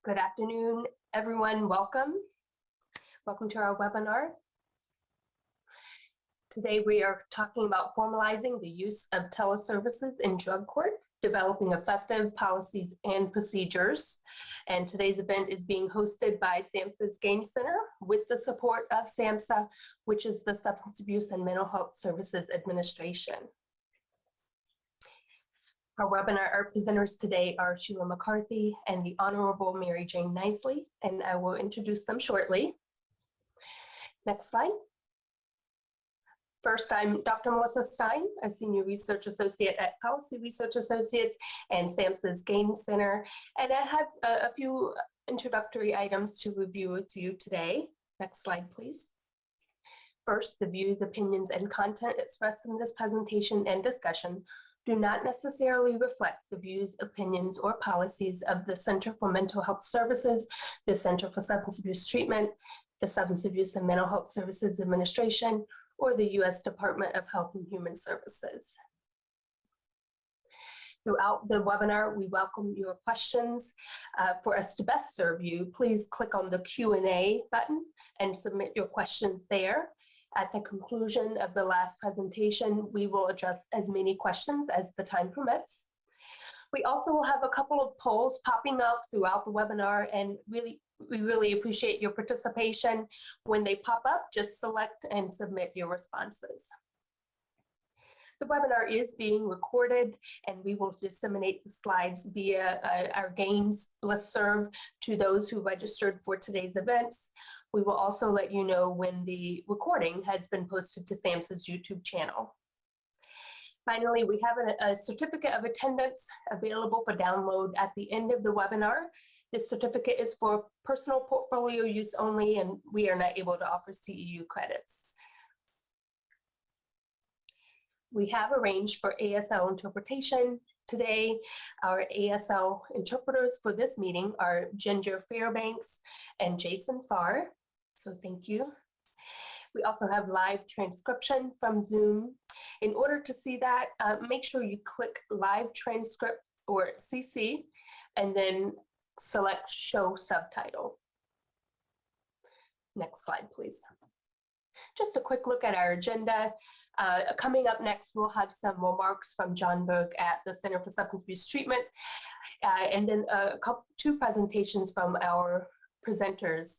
Good afternoon, everyone. Welcome. Welcome to our webinar. Today we are talking about formalizing the use of teleservices in drug court, developing effective policies and procedures. And today's event is being hosted by SAMHSA's Gain Center with the support of SAMHSA, which is the Substance Abuse and Mental Health Services Administration. Our webinar presenters today are Sheila McCarthy and the Honorable Mary Jane Nicely, and I will introduce them shortly. Next slide. First, I'm Dr. Melissa Stein, a Senior Research Associate at Policy Research Associates and SAMHSA's Gain Center, and I have a few introductory items to review with you today. Next slide, please. First, the views, opinions, and content expressed in this presentation and discussion do not necessarily reflect the views, opinions, or policies of the Center for Mental Health Services, the Center for Substance Abuse Treatment, the Substance Abuse and Mental Health Services Administration, or the U.S. Department of Health and Human Services. Throughout the webinar, we welcome your questions. For us to best serve you, please click on the Q&A button and submit your questions there. At the conclusion of the last presentation, we will address as many questions as the time permits. We also will have a couple of polls popping up throughout the webinar, and we really appreciate your participation. When they pop up, just select and submit your responses. The webinar is being recorded, and we will disseminate the slides via our Gains listserv to those who registered for today's events. We will also let you know when the recording has been posted to SAMHSA's YouTube channel. Finally, we have a certificate of attendance available for download at the end of the webinar. This certificate is for personal portfolio use only, and we are not able to offer CEU credits. We have arranged for ASL interpretation today. Our ASL interpreters for this meeting are Ginger Fairbanks and Jason Farr, so thank you. We also have live transcription from Zoom. In order to see that, make sure you click live transcript or CC and then select show subtitle. Next slide, please. Just a quick look at our agenda. Coming up next, we'll have some remarks from John Berg at the Center for Substance Abuse Treatment, and then two presentations from our presenters.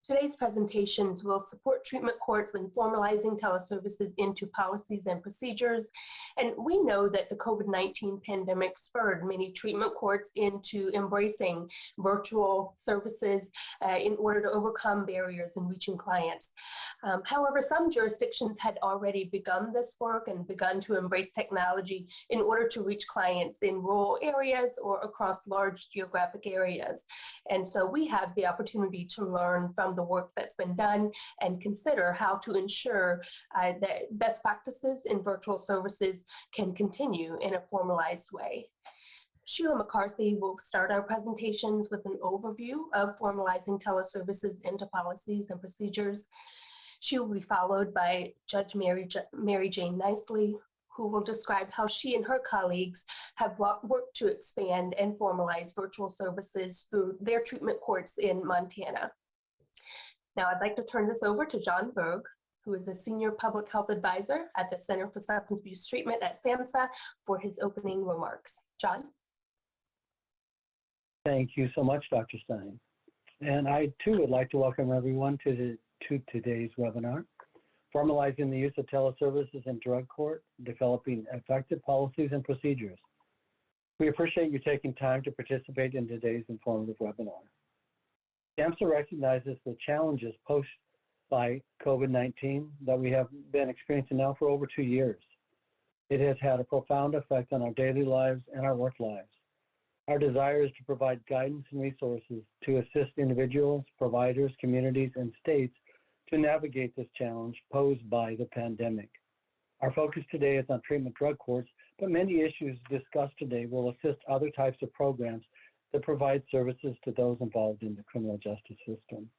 Today's presentations will support treatment courts in formalizing teleservices into policies and procedures. And we know that the COVID-19 pandemic spurred many treatment courts into embracing virtual services in order to overcome barriers in reaching clients. However, some jurisdictions had already begun this work and begun to embrace technology in order to reach clients in rural areas or across large geographic areas. And so we have the opportunity to learn from the work that's been done and consider how to ensure that best practices in virtual services can continue in a formalized way. Sheila McCarthy will start our presentations with an overview of formalizing teleservices into policies and procedures. She will be followed by Judge Mary Jane Nicely, who will describe how she and her colleagues have worked to expand and formalize virtual services through their treatment courts in Montana. Now I'd like to turn this over to John Berg, who is a Senior Public Health Advisor at the Center for Substance Abuse Treatment at SAMHSA, for his opening remarks. John? Thank you so much, Dr. Stein. And I too would like to welcome everyone to today's webinar, Formalizing the Use of Teleservices in Drug Court, Developing Effective Policies and Procedures. We appreciate you taking time to participate in today's informative webinar. SAMHSA recognizes the challenges posed by COVID-19 that we have been experiencing now for over 2 years. It has had a profound effect on our daily lives and our work lives. Our desire is to provide guidance and resources to assist individuals, providers, communities, and states to navigate this challenge posed by the pandemic. Our focus today is on treatment drug courts, but many issues discussed today will assist other types of programs that provide services to those involved in the criminal justice system.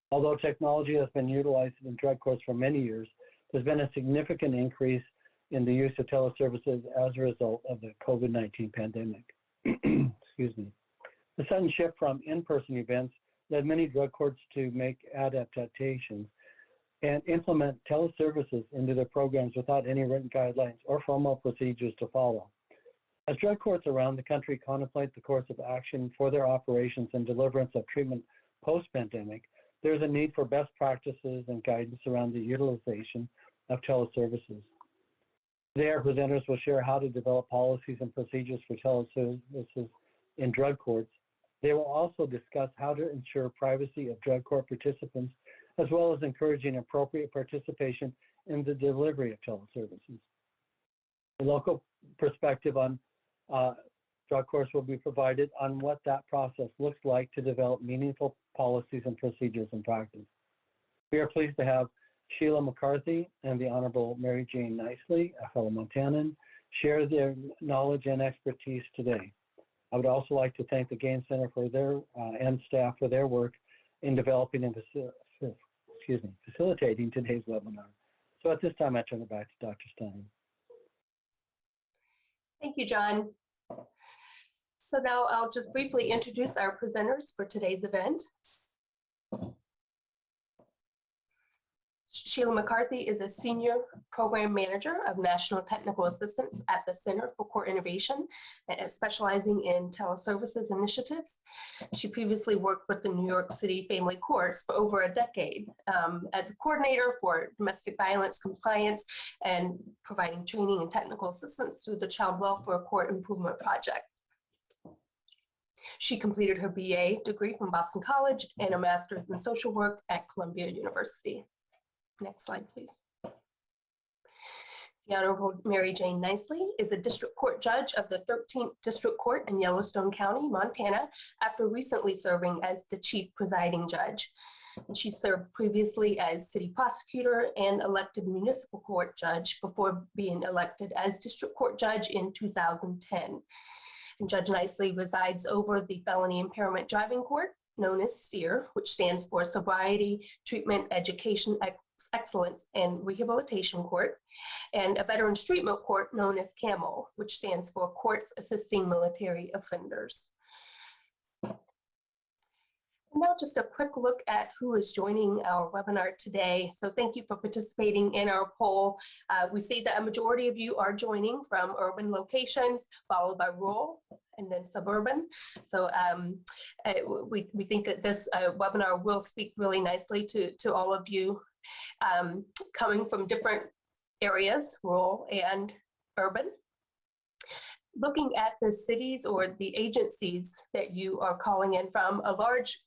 Although technology has been utilized in drug courts for many years, there's been a significant increase in the use of teleservices as a result of the COVID-19 pandemic. Excuse me. The sudden shift from in-person events led many drug courts to make adaptations and implement teleservices into their programs without any written guidelines or formal procedures to follow. As drug courts around the country contemplate the course of action for their operations and deliverance of treatment post-pandemic, there is a need for best practices and guidance around the utilization of teleservices. Today, our presenters will share how to develop policies and procedures for teleservices in drug courts. They will also discuss how to ensure privacy of drug court participants, as well as encouraging appropriate participation in the delivery of teleservices. A local perspective on drug courts will be provided on what that process looks like to develop meaningful policies and procedures in practice. We are pleased to have Sheila McCarthy and the Honorable Mary Jane Nicely, a fellow Montanan, share their knowledge and expertise today. I would also like to thank the Gaines Center for their and staff for their work in developing and facilitating today's webinar. So at this time, I turn it back to Dr. Stein. Thank you, John. So now I'll just briefly introduce our presenters for today's event. Sheila McCarthy is a Senior Program Manager of National Technical Assistance at the Center for Court Innovation, specializing in teleservices initiatives. She previously worked with the New York City Family Courts for over a decade as a coordinator for domestic violence compliance and providing training and technical assistance through the Child Welfare Court Improvement Project. She completed her BA degree from Boston College and a master's in social work at Columbia University. Next slide, please. The Honorable Mary Jane Nicely is a district court judge of the 13th District Court in Yellowstone County, Montana, after recently serving as the chief presiding judge. She served previously as city prosecutor and elected municipal court judge before being elected as district court judge in 2010. And Judge Nicely resides over the Felony Impairment Driving Court, known as STEER, which stands for Sobriety, Treatment, Education, Excellence, and Rehabilitation Court, and a Veterans Treatment Court known as CAMO, which stands for Courts Assisting Military Offenders. Now just a quick look at who is joining our webinar today. So thank you for participating in our poll. We see that a majority of you are joining from urban locations, followed by rural and then suburban. So we think that this webinar will speak really nicely to all of you coming from different areas, rural and urban. Looking at the cities or the agencies that you are calling in from, a large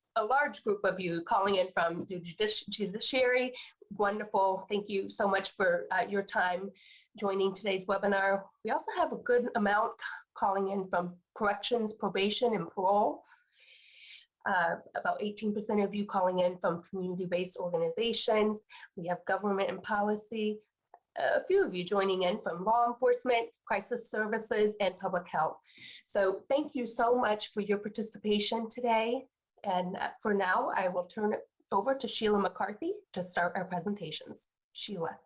group of you calling in from the judiciary. Wonderful. Thank you so much for your time joining today's webinar. We also have a good amount calling in from corrections, probation, and parole. About 18% of you calling in from community-based organizations. We have government and policy. A few of you joining in from law enforcement, crisis services, and public health. So thank you so much for your participation today. And for now, I will turn it over to Sheila McCarthy to start our presentations. Sheila.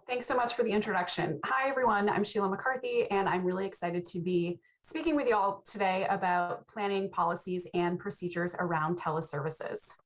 Thanks so much for the introduction. Hi, everyone. I'm Sheila McCarthy, and I'm really excited to be speaking with you all today about planning policies and procedures around teleservices.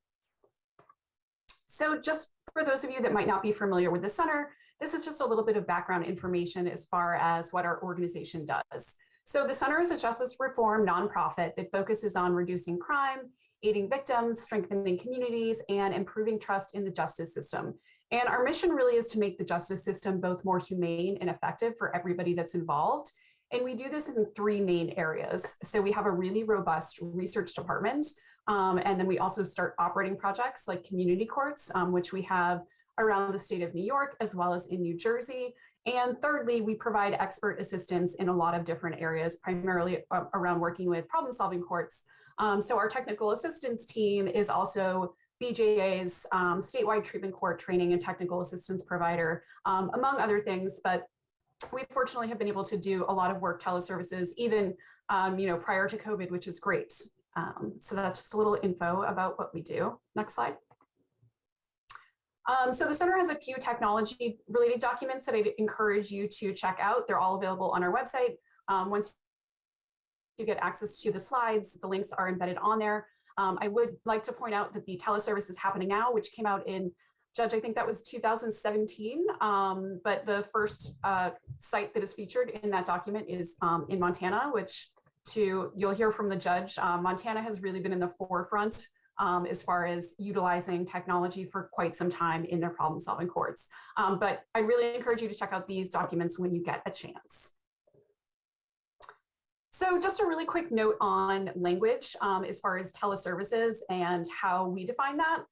So just for those of you that might not be familiar with the center, this is just a little bit of background information as far as what our organization does. So the center is a justice reform nonprofit that focuses on reducing crime, aiding victims, strengthening communities, and improving trust in the justice system. And our mission really is to make the justice system both more humane and effective for everybody that's involved. And we do this in three main areas. So we have a really robust research department, and then we also start operating projects like community courts, which we have around the state of New York, as well as in New Jersey. And thirdly, we provide expert assistance in a lot of different areas, primarily around working with problem-solving courts. So our technical assistance team is also BJA's statewide treatment court training and technical assistance provider, among other things. But we fortunately have been able to do a lot of work teleservices, even prior to COVID, which is great. So that's just a little info about what we do. Next slide. So the center has a few technology related documents that I'd encourage you to check out. They're all available on our website. Once to get access to the slides, the links are embedded on there. I would like to point out that the Teleservices Happening Now, which came out in, Judge, I think that was 2017, but the first site that is featured in that document is in Montana, which you'll hear from the judge, Montana has really been in the forefront as far as utilizing technology for quite some time in their problem-solving courts. But I really encourage you to check out these documents when you get a chance. So just a really quick note on language as far as teleservices and how we define that.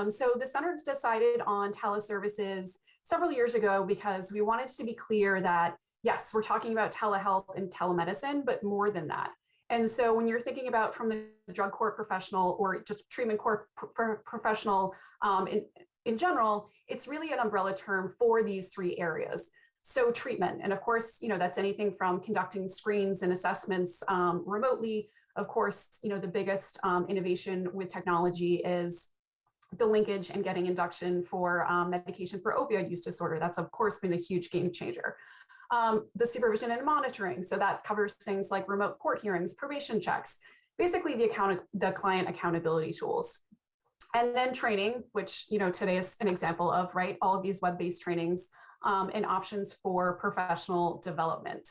So the center decided on teleservices several years ago because we wanted to be clear that, yes, we're talking about telehealth and telemedicine, but more than that. And so when you're thinking about from the drug court professional or just treatment court professional in general, it's really an umbrella term for these three areas. So treatment, and of course, that's anything from conducting screens and assessments remotely. Of course, the biggest innovation with technology is the linkage and getting induction for medication for opioid use disorder. That's of course been a huge game changer. The supervision and monitoring, so that covers things like remote court hearings, probation checks, basically the client accountability tools. And then training, which today is an example of, right, all of these web-based trainings and options for professional development.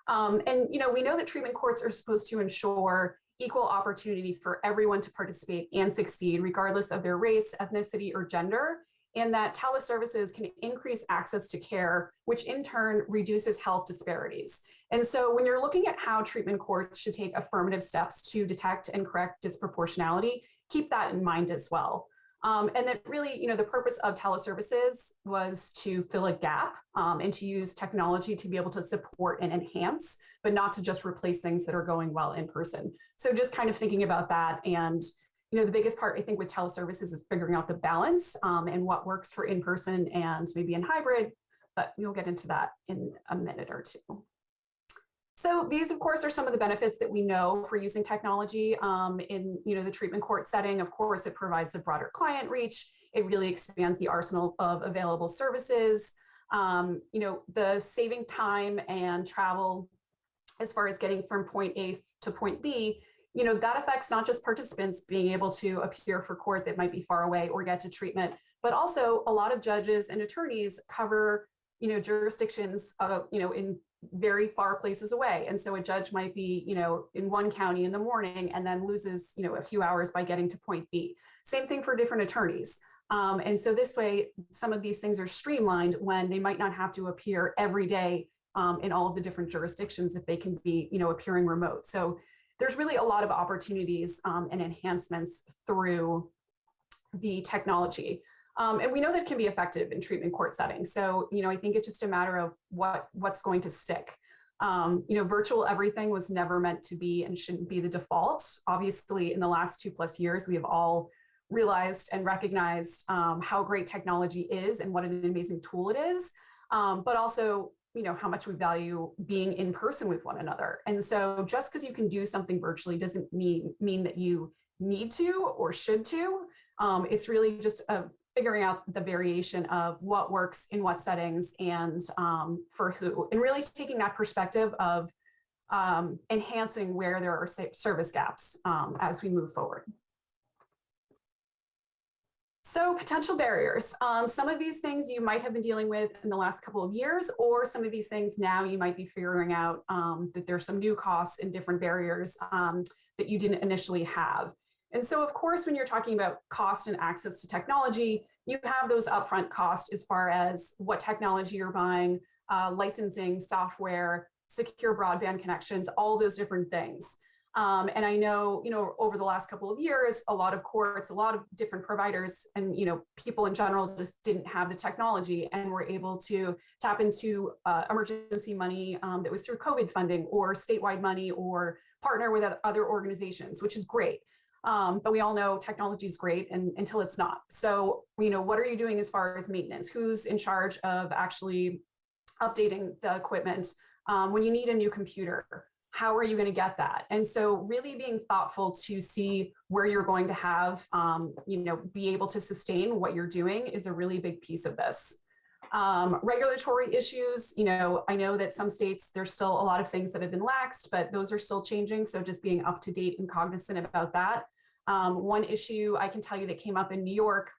And we know that treatment courts are supposed to ensure equal opportunity for everyone to participate and succeed, regardless of their race, ethnicity, or gender, and that teleservices can increase access to care, which in turn reduces health disparities. And so when you're looking at how treatment courts should take affirmative steps to detect and correct disproportionality, keep that in mind as well. And that really, the purpose of teleservices was to fill a gap and to use technology to be able to support and enhance, but not to just replace things that are going well in person. So just kind of thinking about that. And, the biggest part, I think, with teleservices is figuring out the balance and what works for in-person and maybe in hybrid, but we'll get into that in a minute or two. So these, of course, are some of the benefits that we know for using technology in the treatment court setting. Of course, it provides a broader client reach. It really expands the arsenal of available services. The saving time and travel as far as getting from point A to point B, that affects not just participants being able to appear for court that might be far away or get to treatment, but also a lot of judges and attorneys cover, jurisdictions, in very far places away. And so a judge might be, in one county in the morning and then loses, a few hours by getting to point B. Same thing for different attorneys. And so this way, some of these things are streamlined when they might not have to appear every day in all of the different jurisdictions if they can be, appearing remote. So there's really a lot of opportunities and enhancements through the technology. And we know that it can be effective in treatment court settings. So, I think it's just a matter of what's going to stick. Virtual everything was never meant to be and shouldn't be the default. Obviously, in the last 2+ years, we have all realized and recognized how great technology is and what an amazing tool it is, but also, how much we value being in person with one another. And so just because you can do something virtually doesn't mean that you need to or should to. It's really just figuring out the variation of what works in what settings and for who, and really taking that perspective of enhancing where there are service gaps as we move forward. So potential barriers. Some of these things you might have been dealing with in the last couple of years, or some of these things now you might be figuring out that there's some new costs and different barriers that you didn't initially have. And so of course, when you're talking about cost and access to technology, you have those upfront costs as far as what technology you're buying, licensing, software, secure broadband connections, all those different things. And I know, over the last couple of years, a lot of courts, a lot of different providers and, people in general just didn't have the technology and were able to tap into emergency money that was through COVID funding or statewide money or partner with other organizations, which is great. But we all know technology is great until it's not. So, what are you doing as far as maintenance? Who's in charge of actually updating the equipment when you need a new computer? How are you going to get that? And so really being thoughtful to see where you're going to have, be able to sustain what you're doing is a really big piece of this. Regulatory issues, you know, I know that some states, there's still a lot of things that have been laxed, but those are still changing. So just being up to date and cognizant about that. One issue I can tell you that came up in New York,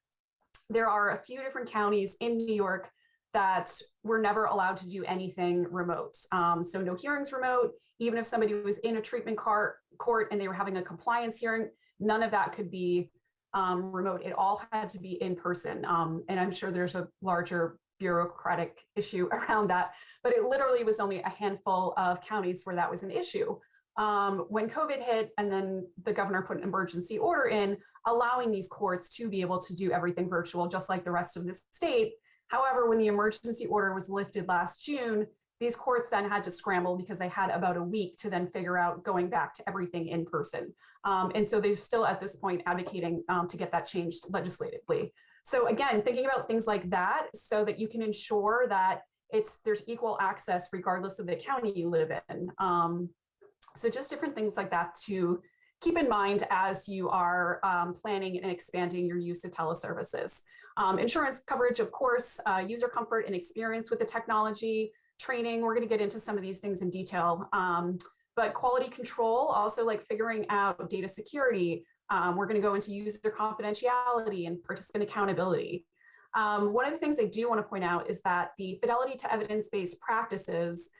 there are a few different counties in New York that were never allowed to do anything remote. So no hearings remote, even if somebody was in a treatment court and they were having a compliance hearing, none of that could be remote. It all had to be in person. And I'm sure there's a larger bureaucratic issue around that, but it literally was only a handful of counties where that was an issue. When COVID hit and then the governor put an emergency order in, allowing these courts to be able to do everything virtual, just like the rest of the state. However, when the emergency order was lifted last June, these courts then had to scramble because they had about a week to then figure out going back to everything in person. And so they're still at this point advocating to get that changed legislatively. So again, thinking about things like that so that you can ensure that there's equal access regardless of the county you live in. So just different things like that to keep in mind as you are planning and expanding your use of teleservices. Insurance coverage, of course, user comfort and experience with the technology, training, we're going to get into some of these things in detail, but quality control, also like figuring out data security. We're going to go into user confidentiality and participant accountability. One of the things I do want to point out is that the fidelity to evidence-based practices,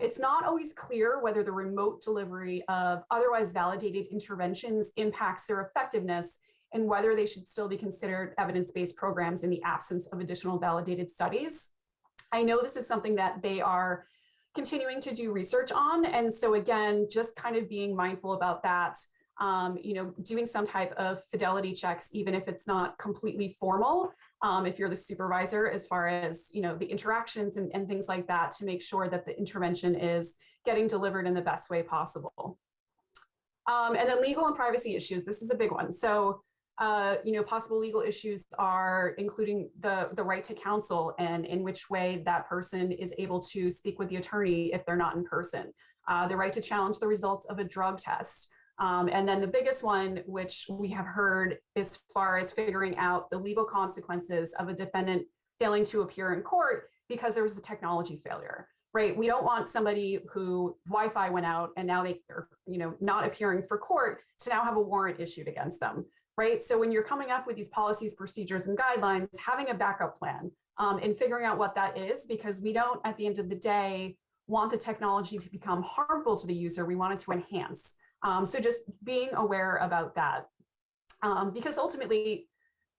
it's not always clear whether the remote delivery of otherwise validated interventions impacts their effectiveness and whether they should still be considered evidence-based programs in the absence of additional validated studies. I know this is something that they are continuing to do research on. And so again, just kind of being mindful about that, you know, doing some type of fidelity checks, even if it's not completely formal, if you're the supervisor, as far as, you know, the interactions and things like that, to make sure that the intervention is getting delivered in the best way possible. And then legal and privacy issues, this is a big one. So, you know, possible legal issues are including the right to counsel and in which way that person is able to speak with the attorney if they're not in person, the right to challenge the results of a drug test. And then the biggest one, which we have heard as far as figuring out the legal consequences of a defendant failing to appear in court because there was a technology failure, right? We don't want somebody who Wi-Fi went out and now they are, you know, not appearing for court to now have a warrant issued against them. Right. So when you're coming up with these policies, procedures, and guidelines, having a backup plan and figuring out what that is, because we don't, at the end of the day, want the technology to become harmful to the user. We want it to enhance. So just being aware about that, because ultimately,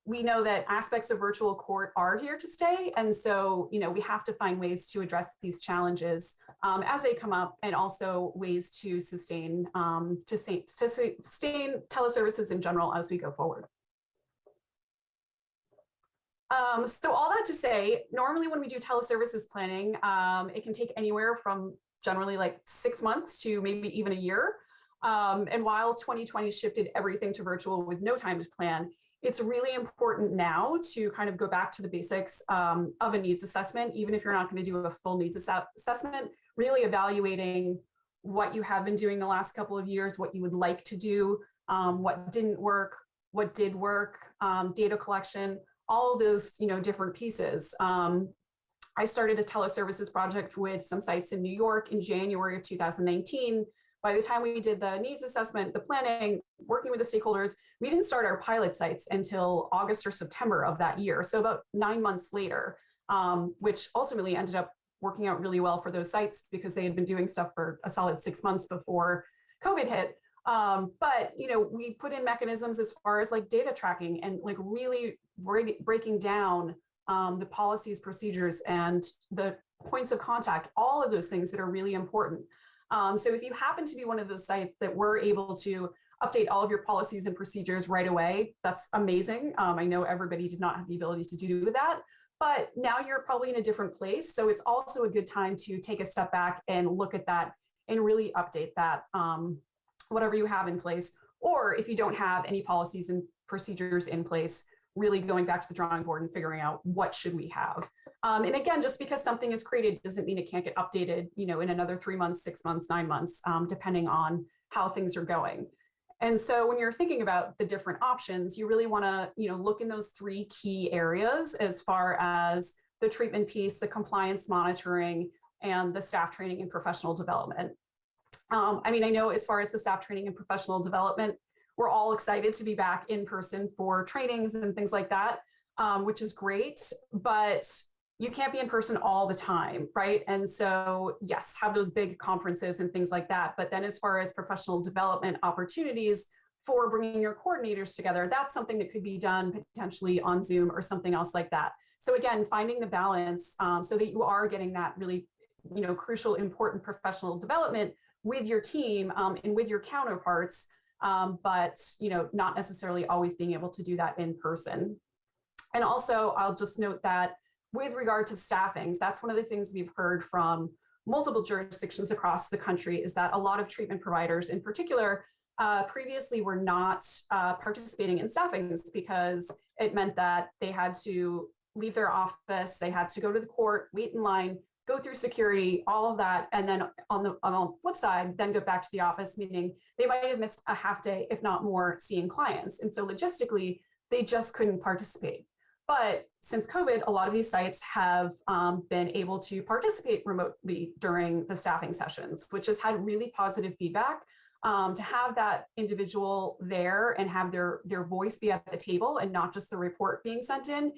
we know that aspects of virtual court are here to stay. And so, you know, we have to find ways to address these challenges as they come up, and also ways to sustain teleservices in general as we go forward. So all that to say, normally when we do teleservices planning, it can take anywhere from generally like 6 months to maybe even a year. And while 2020 shifted everything to virtual with no time to plan, it's really important now to kind of go back to the basics of a needs assessment, even if you're not going to do a full needs assessment, really evaluating what you have been doing the last couple of years, what you would like to do, what didn't work, what did work, data collection, all of those, you know, different pieces. I started a teleservices project with some sites in New York in January of 2019. By the time we did the needs assessment, the planning, working with the stakeholders, we didn't start our pilot sites until August or September of that year. So about 9 months later, which ultimately ended up working out really well for those sites because they had been doing stuff for a solid 6 months before COVID hit. But, you know, we put in mechanisms as far as like data tracking and like really breaking down the policies, procedures, and the points of contact, all of those things that are really important. So if you happen to be one of those sites that were able to update all of your policies and procedures right away, that's amazing. I know everybody did not have the ability to do that, but now you're probably in a different place. So it's also a good time to take a step back and look at that and really update that, whatever you have in place. Or if you don't have any policies and procedures in place, really going back to the drawing board and figuring out what should we have. And again, just because something is created doesn't mean it can't get updated, you know, in another 3 months, 6 months, 9 months, depending on how things are going. And so when you're thinking about the different options, you really want to, you know, look in those 3 key areas as far as the treatment piece, the compliance monitoring, and the staff training and professional development. I mean, I know as far as the staff training and professional development, we're all excited to be back in person for trainings and things like that, which is great, but you can't be in person all the time, right? And so yes, have those big conferences and things like that. But then as far as professional development opportunities for bringing your coordinators together, that's something that could be done potentially on Zoom or something else like that. So again, finding the balance so that you are getting that really, crucial, important professional development with your team and with your counterparts, but not necessarily always being able to do that in person. And also, I'll just note that with regard to staffings, that's one of the things we've heard from multiple jurisdictions across the country is that a lot of treatment providers in particular previously were not participating in staffings because it meant that they had to leave their office, they had to go to the court, wait in line, go through security, all of that. And then on the flip side, then go back to the office, meaning they might have missed a half day, if not more, seeing clients. And so logistically, they just couldn't participate. But since COVID, a lot of these sites have been able to participate remotely during the staffing sessions, which has had really positive feedback. To have that individual there and have their voice be at the table and not just the report being sent in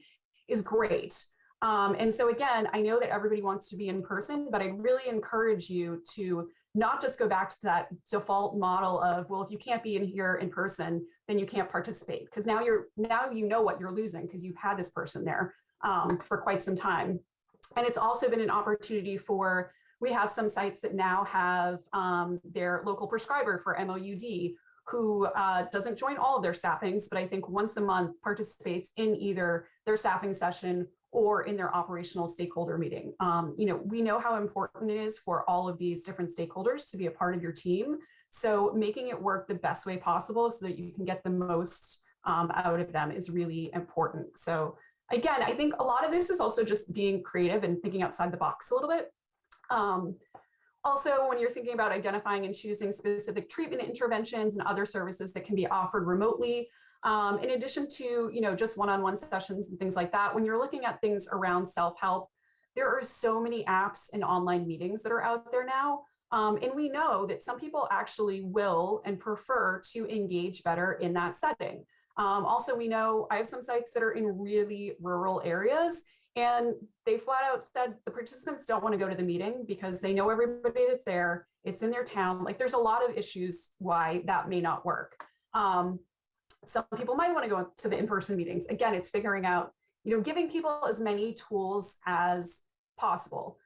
is great. And so again, I know that everybody wants to be in person, but I really encourage you to not just go back to that default model of, well, if you can't be in here in person, then you can't participate. Because now you know what you're losing because you've had this person there for quite some time. And it's also been an opportunity for, we have some sites that now have their local prescriber for MOUD who doesn't join all of their staffings, but I think once a month participates in either their staffing session or in their operational stakeholder meeting. We know how important it is for all of these different stakeholders to be a part of your team. So making it work the best way possible so that you can get the most out of them is really important. So again, I think a lot of this is also just being creative and thinking outside the box a little bit. Also, when you're thinking about identifying and choosing specific treatment interventions and other services that can be offered remotely, in addition to, just one-on-one sessions and things like that, when you're looking at things around self-help, there are so many apps and online meetings that are out there now. And we know that some people actually will and prefer to engage better in that setting. Also, we know I have some sites that are in really rural areas, and they flat out said the participants don't want to go to the meeting because they know everybody that's there. It's in their town. Like, there's a lot of issues why that may not work. Some people might want to go to the in-person meetings. Again, it's figuring out, giving people as many tools as possible.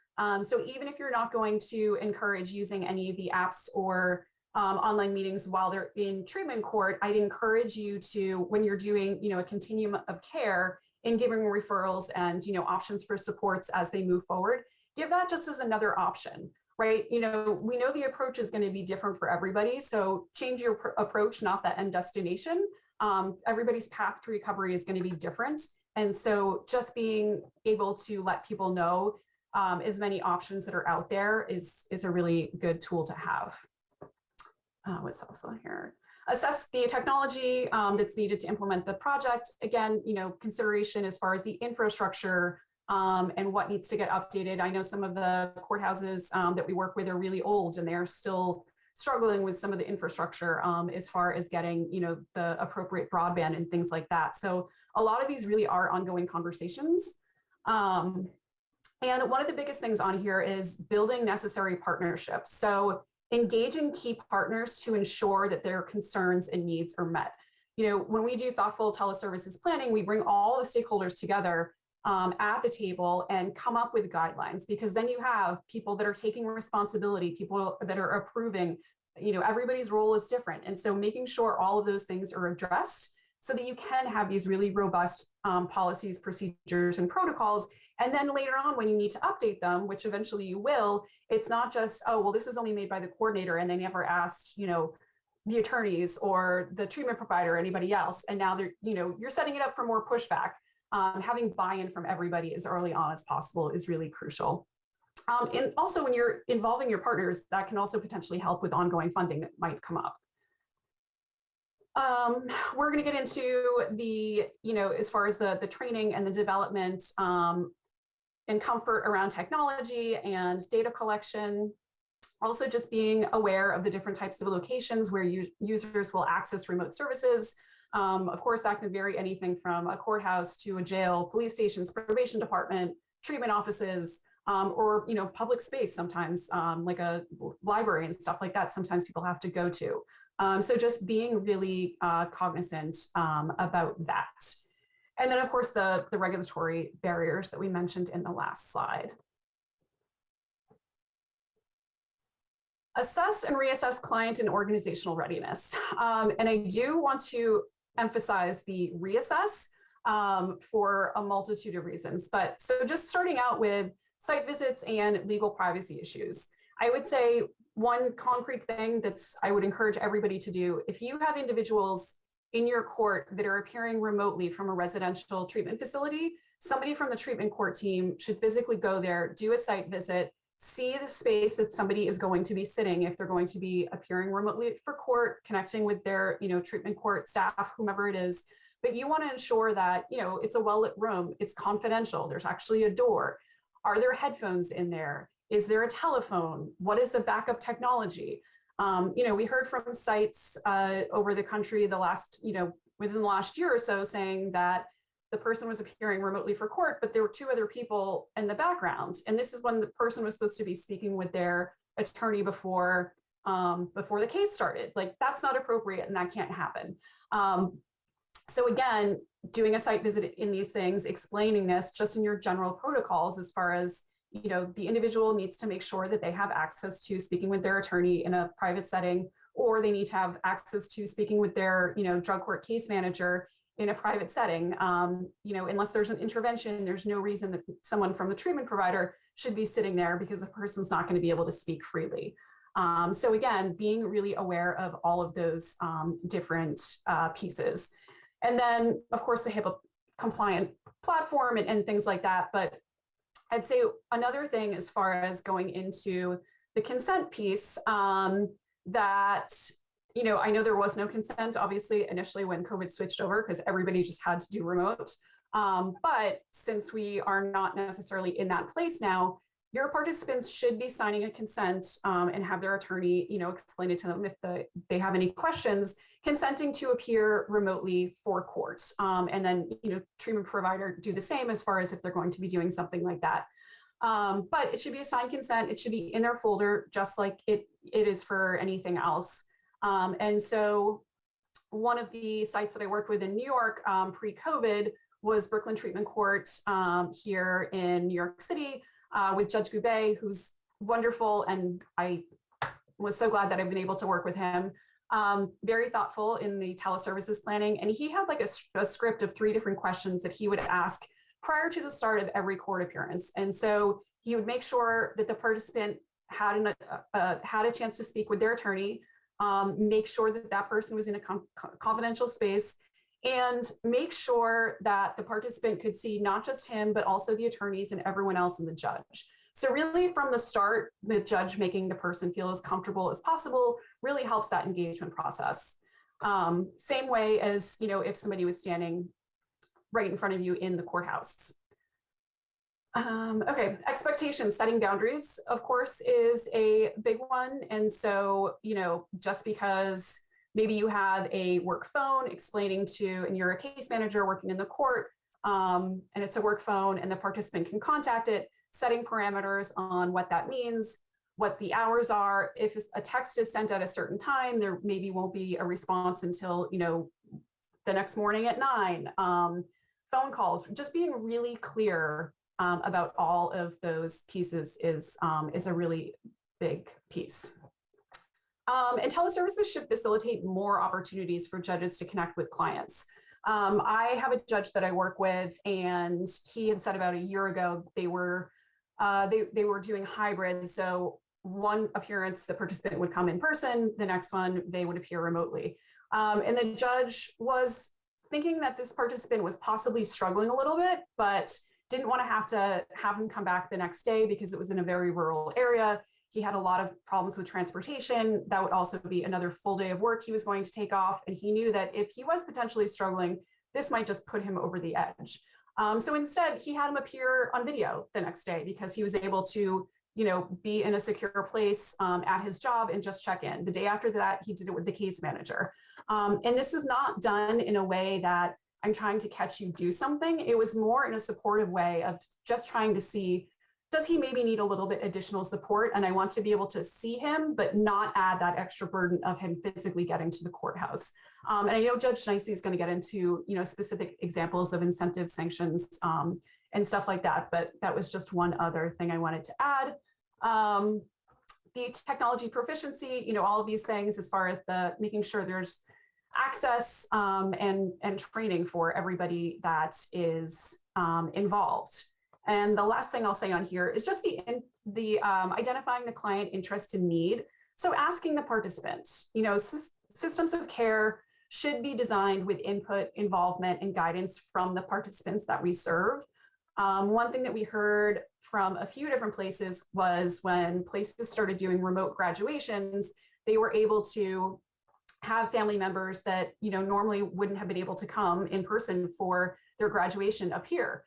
So even if you're not going to encourage using any of the apps or online meetings while they're in treatment court, I'd encourage you to, when you're doing, a continuum of care and giving referrals and, options for supports as they move forward, give that just as another option, right? We know the approach is going to be different for everybody. So change your approach, not the end destination. Everybody's path to recovery is going to be different. And so just being able to let people know as many options that are out there is a really good tool to have. What's also here? Assess the technology that's needed to implement the project. Again, consideration as far as the infrastructure and what needs to get updated. I know some of the courthouses that we work with are really old and they're still struggling with some of the infrastructure as far as getting, the appropriate broadband and things like that. So a lot of these really are ongoing conversations. And one of the biggest things on here is building necessary partnerships. So engaging key partners to ensure that their concerns and needs are met. When we do thoughtful teleservices planning, we bring all the stakeholders together at the table and come up with guidelines, because then you have people that are taking responsibility, people that are approving, everybody's role is different. And so making sure all of those things are addressed so that you can have these really robust policies, procedures, and protocols. And then later on, when you need to update them, which eventually you will, it's not just, oh, well, this was only made by the coordinator and they never asked, the attorneys or the treatment provider or anybody else. And now they're, you're setting it up for more pushback. Having buy-in from everybody as early on as possible is really crucial. And also when you're involving your partners, that can also potentially help with ongoing funding that might come up. We're going to get into the, as far as the training and the development and comfort around technology and data collection. Also just being aware of the different types of locations where users will access remote services. Of course, that can vary anything from a courthouse to a jail, police stations, probation department, treatment offices, or public space sometimes, like a library and stuff like that. Sometimes people have to go to. So just being really cognizant about that. And then of course the regulatory barriers that we mentioned in the last slide. Assess and reassess client and organizational readiness. And I do want to emphasize the reassess for a multitude of reasons. But so just starting out with site visits and legal privacy issues, I would say one concrete thing I would encourage everybody to do, if you have individuals in your court that are appearing remotely from a residential treatment facility, somebody from the treatment court team should physically go there, do a site visit, see the space that somebody is going to be sitting if they're going to be appearing remotely for court, connecting with their treatment court staff, whomever it is. But you want to ensure that it's a well-lit room, it's confidential, there's actually a door. Are there headphones in there? Is there a telephone? What is the backup technology? We heard from sites over the country within the last year or so saying that the person was appearing remotely for court, but there were two other people in the background. And this is when the person was supposed to be speaking with their attorney before the case started. Like, that's not appropriate and that can't happen. So again, doing a site visit in these things, explaining this just in your general protocols as far as, the individual needs to make sure that they have access to speaking with their attorney in a private setting, or they need to have access to speaking with their, drug court case manager in a private setting. Unless there's an intervention, there's no reason that someone from the treatment provider should be sitting there because the person's not going to be able to speak freely. So again, being really aware of all of those different pieces. And then, of course, the HIPAA compliant platform and things like that. But I'd say another thing as far as going into the consent piece, that, I know there was no consent, obviously, initially when COVID switched over because everybody just had to do remote. But since we are not necessarily in that place now, your participants should be signing a consent and have their attorney, explain it to them if they have any questions, consenting to appear remotely for court. And then, treatment provider do the same as far as if they're going to be doing something like that. But it should be a signed consent. It should be in their folder, just like it is for anything else. And so one of the sites that I worked with in New York pre-COVID was Brooklyn Treatment Court here in New York City. With Judge Gubay, who's wonderful, and I was so glad that I've been able to work with him. Very thoughtful in the teleservices planning, and he had like a script of 3 different questions that he would ask prior to the start of every court appearance. And so he would make sure that the participant had a chance to speak with their attorney, make sure that that person was in a confidential space, and make sure that the participant could see not just him, but also the attorneys and everyone else and the judge. So really from the start, the judge making the person feel as comfortable as possible really helps that engagement process. Same way as, if somebody was standing right in front of you in the courthouse. Okay, expectations, setting boundaries, of course, is a big one. And so, just because maybe you have a work phone and you're a case manager working in the court, and it's a work phone and the participant can contact it, setting parameters on what that means, what the hours are. If a text is sent at a certain time, there maybe won't be a response until, the next morning at 9. Phone calls, just being really clear about all of those pieces is a really big piece. And teleservices should facilitate more opportunities for judges to connect with clients. I have a judge that I work with, and he had said about a year ago they were doing hybrid. So one appearance, the participant would come in person, the next one they would appear remotely. And the judge was thinking that this participant was possibly struggling a little bit, but didn't want to have him come back the next day because it was in a very rural area. He had a lot of problems with transportation. That would also be another full day of work he was going to take off. And he knew that if he was potentially struggling, this might just put him over the edge. So instead, he had him appear on video the next day because he was able to, be in a secure place at his job and just check in. The day after that, he did it with the case manager. And this is not done in a way that I'm trying to catch you do something. It was more in a supportive way of just trying to see, does he maybe need a little bit additional support? And I want to be able to see him, but not add that extra burden of him physically getting to the courthouse. And I know Judge Nicely is going to get into, specific examples of incentive sanctions and stuff like that. But that was just one other thing I wanted to add. The technology proficiency, all of these things as far as the making sure there's access and training for everybody that is involved. And the last thing I'll say on here is just the identifying the client interest and need. So asking the participants, systems of care should be designed with input, involvement, and guidance from the participants that we serve. One thing that we heard from a few different places was when places started doing remote graduations, they were able to have family members that normally wouldn't have been able to come in person for their graduation appear.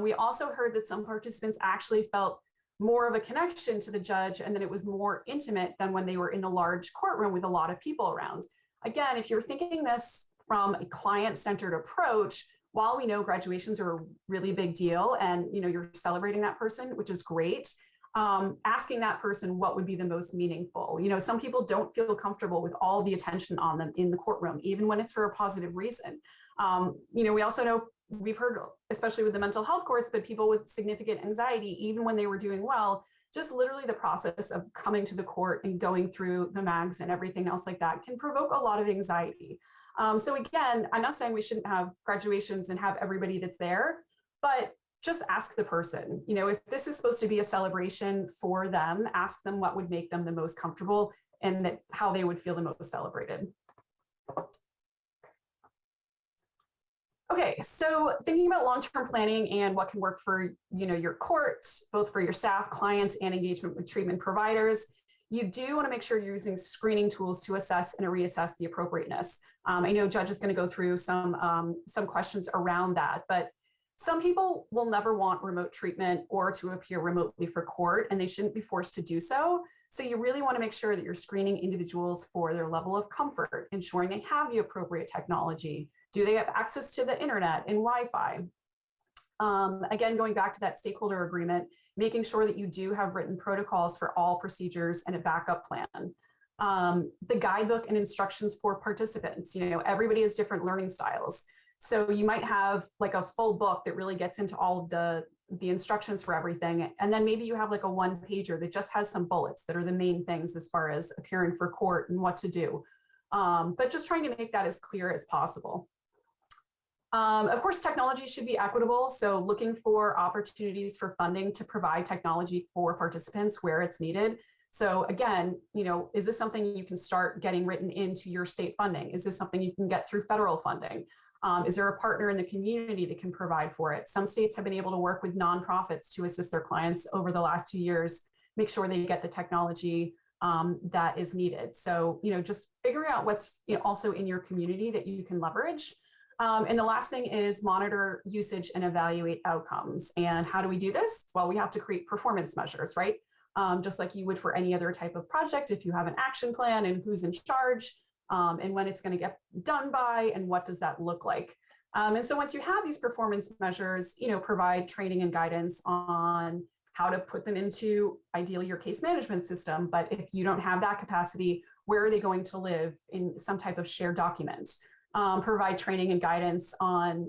We also heard that some participants actually felt more of a connection to the judge and that it was more intimate than when they were in a large courtroom with a lot of people around. Again, if you're thinking this from a client-centered approach, while we know graduations are a really big deal and you're celebrating that person, which is great, asking that person what would be the most meaningful. Some people don't feel comfortable with all the attention on them in the courtroom, even when it's for a positive reason. We also know, we've heard, especially with the mental health courts, but people with significant anxiety, even when they were doing well, just literally the process of coming to the court and going through the mags and everything else like that can provoke a lot of anxiety. So again, I'm not saying we shouldn't have graduations and have everybody that's there, but just ask the person, if this is supposed to be a celebration for them, ask them what would make them the most comfortable and how they would feel the most celebrated. Okay, so thinking about long-term planning and what can work for your court, both for your staff, clients, and engagement with treatment providers, you do want to make sure you're using screening tools to assess and reassess the appropriateness. I know Judge is going to go through some questions around that, but some people will never want remote treatment or to appear remotely for court, and they shouldn't be forced to do so. So you really want to make sure that you're screening individuals for their level of comfort, ensuring they have the appropriate technology. Do they have access to the internet and Wi-Fi? Again, going back to that stakeholder agreement, making sure that you do have written protocols for all procedures and a backup plan. The guidebook and instructions for participants. Everybody has different learning styles. So you might have like a full book that really gets into all of the instructions for everything. And then maybe you have like a one-pager that just has some bullets that are the main things as far as appearing for court and what to do. But just trying to make that as clear as possible. Of course, technology should be equitable. So looking for opportunities for funding to provide technology for participants where it's needed. So again, is this something you can start getting written into your state funding? Is this something you can get through federal funding? Is there a partner in the community that can provide for it? Some states have been able to work with nonprofits to assist their clients over the last 2 years, make sure they get the technology that is needed. So, just figuring out what's also in your community that you can leverage. And the last thing is monitor usage and evaluate outcomes. And how do we do this? Well, we have to create performance measures, right? Just like you would for any other type of project, if you have an action plan and who's in charge and when it's going to get done by and what does that look like. And so once you have these performance measures, provide training and guidance on how to put them into ideally your case management system. But if you don't have that capacity, where are they going to live in some type of shared document? Provide training and guidance on,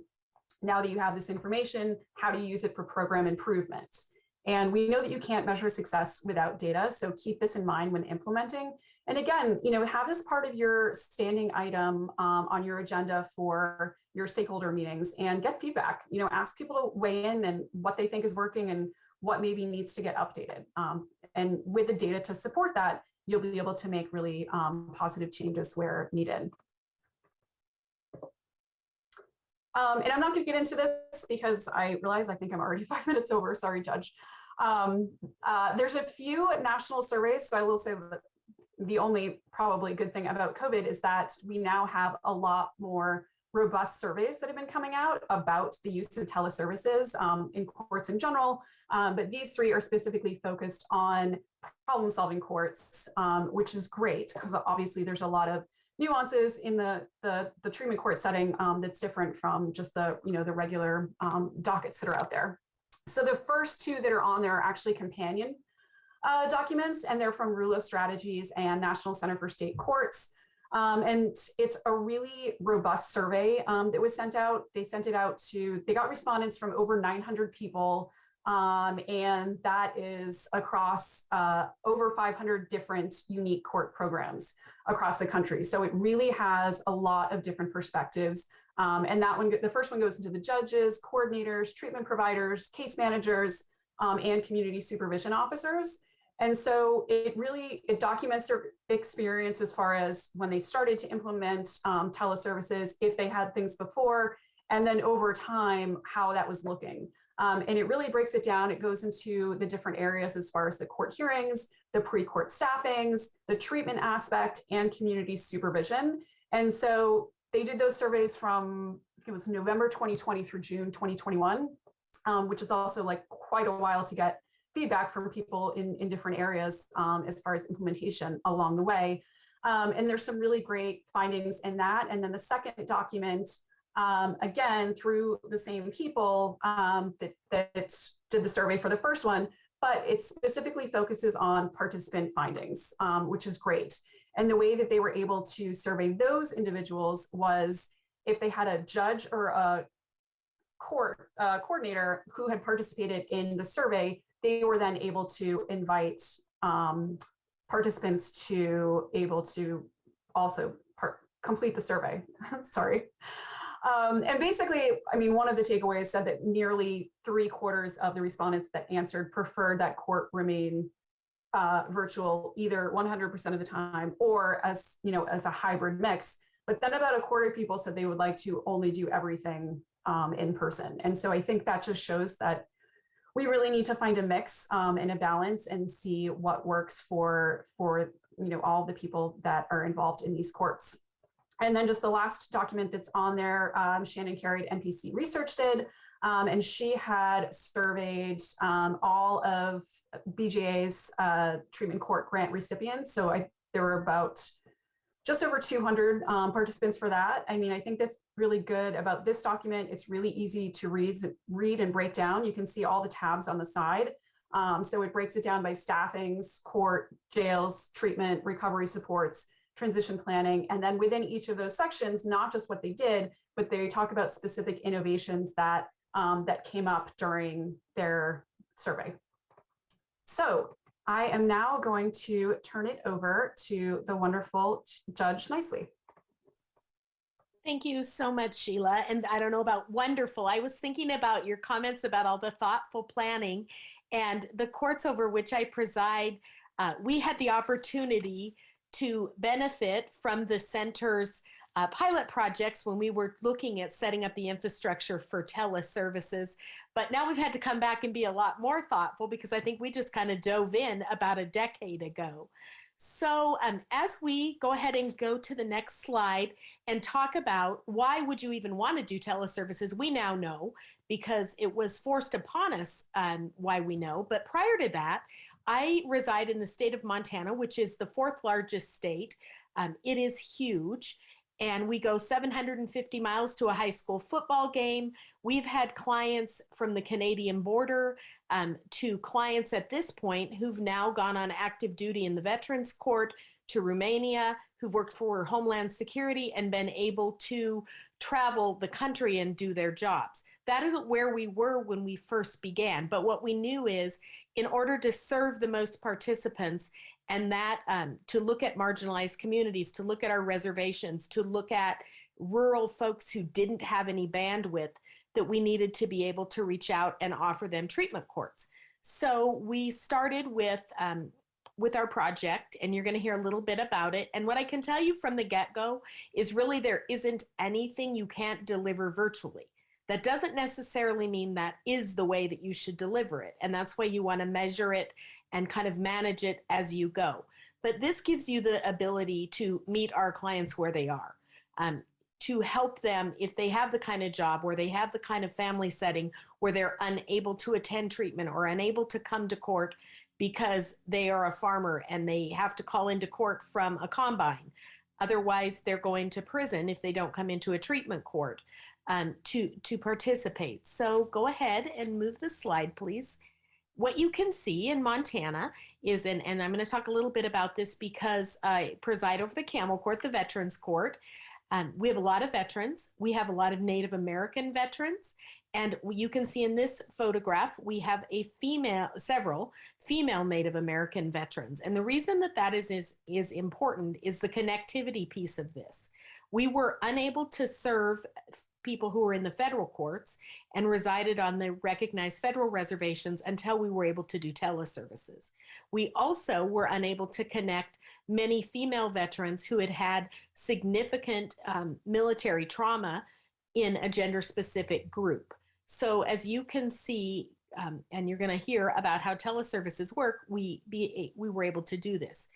now that you have this information, how do you use it for program improvement? And we know that you can't measure success without data, so keep this in mind when implementing. And again, have this part of your standing item on your agenda for your stakeholder meetings and get feedback. Ask people to weigh in and what they think is working and what maybe needs to get updated. And with the data to support that, you'll be able to make really positive changes where needed. And I'm not going to get into this because I realize I think I'm already 5 minutes over. Sorry, Judge. There's a few national surveys. So I will say that the only probably good thing about COVID is that we now have a lot more robust surveys that have been coming out about the use of teleservices in courts in general. But these three are specifically focused on problem-solving courts, which is great because obviously there's a lot of nuances in the treatment court setting that's different from just the regular dockets that are out there. So the first two that are on there are actually companion documents, and they're from Rulo Strategies and National Center for State Courts. And it's a really robust survey that was sent out. They sent it out they got respondents from over 900 people. And that is across over 500 different unique court programs across the country. So it really has a lot of different perspectives. And that one, the first one goes into the judges, coordinators, treatment providers, case managers, and community supervision officers. And so it documents their experience as far as when they started to implement teleservices, if they had things before, and then over time, how that was looking. And it really breaks it down. It goes into the different areas as far as the court hearings, the pre-court staffings, the treatment aspect, and community supervision. And so they did those surveys from, I think it was November 2020 through June 2021, which is also like quite a while to get feedback from people in different areas as far as implementation along the way. And there's some really great findings in that. And then the second document, again, through the same people that did the survey for the first one, but it specifically focuses on participant findings, which is great. And the way that they were able to survey those individuals was if they had a judge or a court coordinator who had participated in the survey, they were then able to invite participants to able to also complete the survey. Sorry. And basically, I mean, one of the takeaways said that nearly 3/4 of the respondents that answered preferred that court remain virtual either 100% of the time or as a hybrid mix. But then about 1/4 of people said they would like to only do everything in person. And so I think that just shows that we really need to find a mix and a balance and see what works for all the people that are involved in these courts. And then just the last document that's on there, Shannon Carey at NPC Research did, and she had surveyed all of BJA's treatment court grant recipients. So there were about just over 200 participants for that. I mean, I think that's really good about this document. It's really easy to read and break down. You can see all the tabs on the side. So it breaks it down by staffings, court, jails, treatment, recovery supports, transition planning. And then within each of those sections, not just what they did, but they talk about specific innovations that came up during their survey. So I am now going to turn it over to the wonderful Judge Nicely. Thank you so much, Sheila. And I don't know about wonderful. I was thinking about your comments about all the thoughtful planning, and the courts over which I preside. We had the opportunity to benefit from the center's pilot projects when we were looking at setting up the infrastructure for teleservices. But now we've had to come back and be a lot more thoughtful because I think we just kind of dove in about a decade ago. So as we go ahead and go to the next slide and talk about why would you even want to do teleservices, we now know because it was forced upon us why we know. But prior to that, I reside in the state of Montana, which is the 4th largest state. It is huge. And we go 750 miles to a high school football game. We've had clients from the Canadian border to clients at this point who've now gone on active duty in the Veterans Court to Romania, who've worked for Homeland Security and been able to travel the country and do their jobs. That isn't where we were when we first began. But what we knew is in order to serve the most participants and that to look at marginalized communities, to look at our reservations, to look at rural folks who didn't have any bandwidth, that we needed to be able to reach out and offer them treatment courts. So we started with our project, and you're going to hear a little bit about it. And what I can tell you from the get-go is really there isn't anything you can't deliver virtually. That doesn't necessarily mean that is the way that you should deliver it. And that's why you want to measure it and kind of manage it as you go. But this gives you the ability to meet our clients where they are. to help them if they have the kind of job or they have the kind of family setting where they're unable to attend treatment or unable to come to court because they are a farmer and they have to call into court from a combine. Otherwise, they're going to prison if they don't come into a treatment court to participate. So go ahead and move the slide, please. What you can see in Montana is, and I'm going to talk a little bit about this because I preside over the Camel Court, the Veterans Court. We have a lot of veterans. We have a lot of Native American veterans. And you can see in this photograph, we have several female Native American veterans. And the reason that is important is the connectivity piece of this. We were unable to serve people who were in the federal courts and resided on the recognized federal reservations until we were able to do teleservices. We also were unable to connect many female veterans who had had significant military trauma in a gender-specific group. So as you can see, and you're going to hear about how teleservices work, we were able to do this.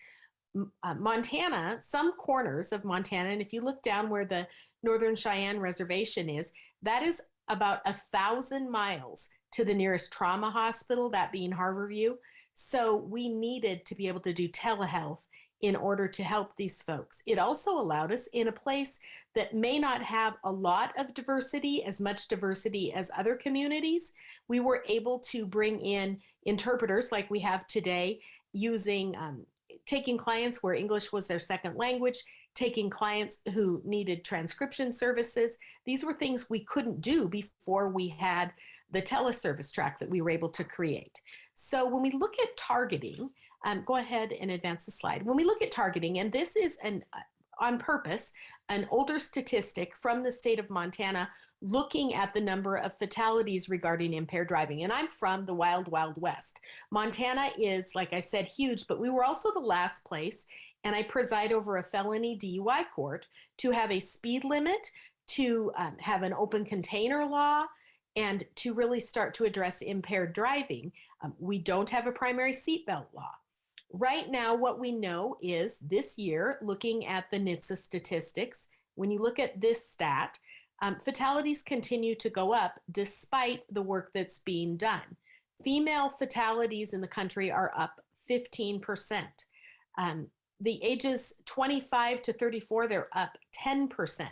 Montana, some corners of Montana, and if you look down where the Northern Cheyenne Reservation is, that is about 1,000 miles to the nearest trauma hospital, that being Harborview. So we needed to be able to do telehealth in order to help these folks. It also allowed us in a place that may not have a lot of diversity, as much diversity as other communities. We were able to bring in interpreters like we have today, using taking clients where English was their second language, taking clients who needed transcription services. These were things we couldn't do before we had the teleservice track that we were able to create. So when we look at targeting, go ahead and advance the slide. When we look at targeting, and this is on purpose, an older statistic from the state of Montana looking at the number of fatalities regarding impaired driving. And I'm from the wild, wild west. Montana is, like I said, huge, but we were also the last place, and I preside over a felony DUI court, to have a speed limit, to have an open container law, and to really start to address impaired driving. We don't have a primary seatbelt law. Right now, what we know is this year, looking at the NHTSA statistics, when you look at this stat, fatalities continue to go up despite the work that's being done. Female fatalities in the country are up 15%. The ages 25 to 34, they're up 10%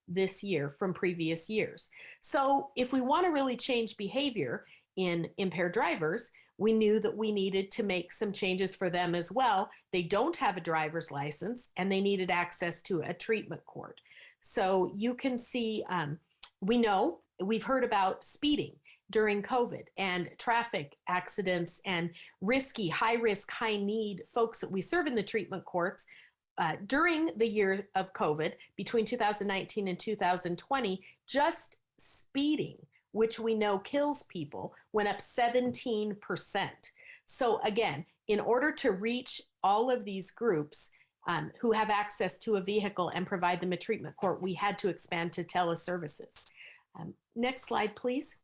this year from previous years. So if we want to really change behavior in impaired drivers, we knew that we needed to make some changes for them as well. They don't have a driver's license and they needed access to a treatment court. So you can see, we've heard about speeding during COVID and traffic accidents and risky, high risk, high need folks that we serve in the treatment courts. During the year of COVID, between 2019 and 2020, just speeding, which we know kills people, went up 17%. So again, in order to reach all of these groups who have access to a vehicle and provide them a treatment court, we had to expand to teleservices. Next slide, please.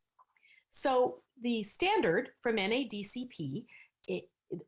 So the standard from NADCP,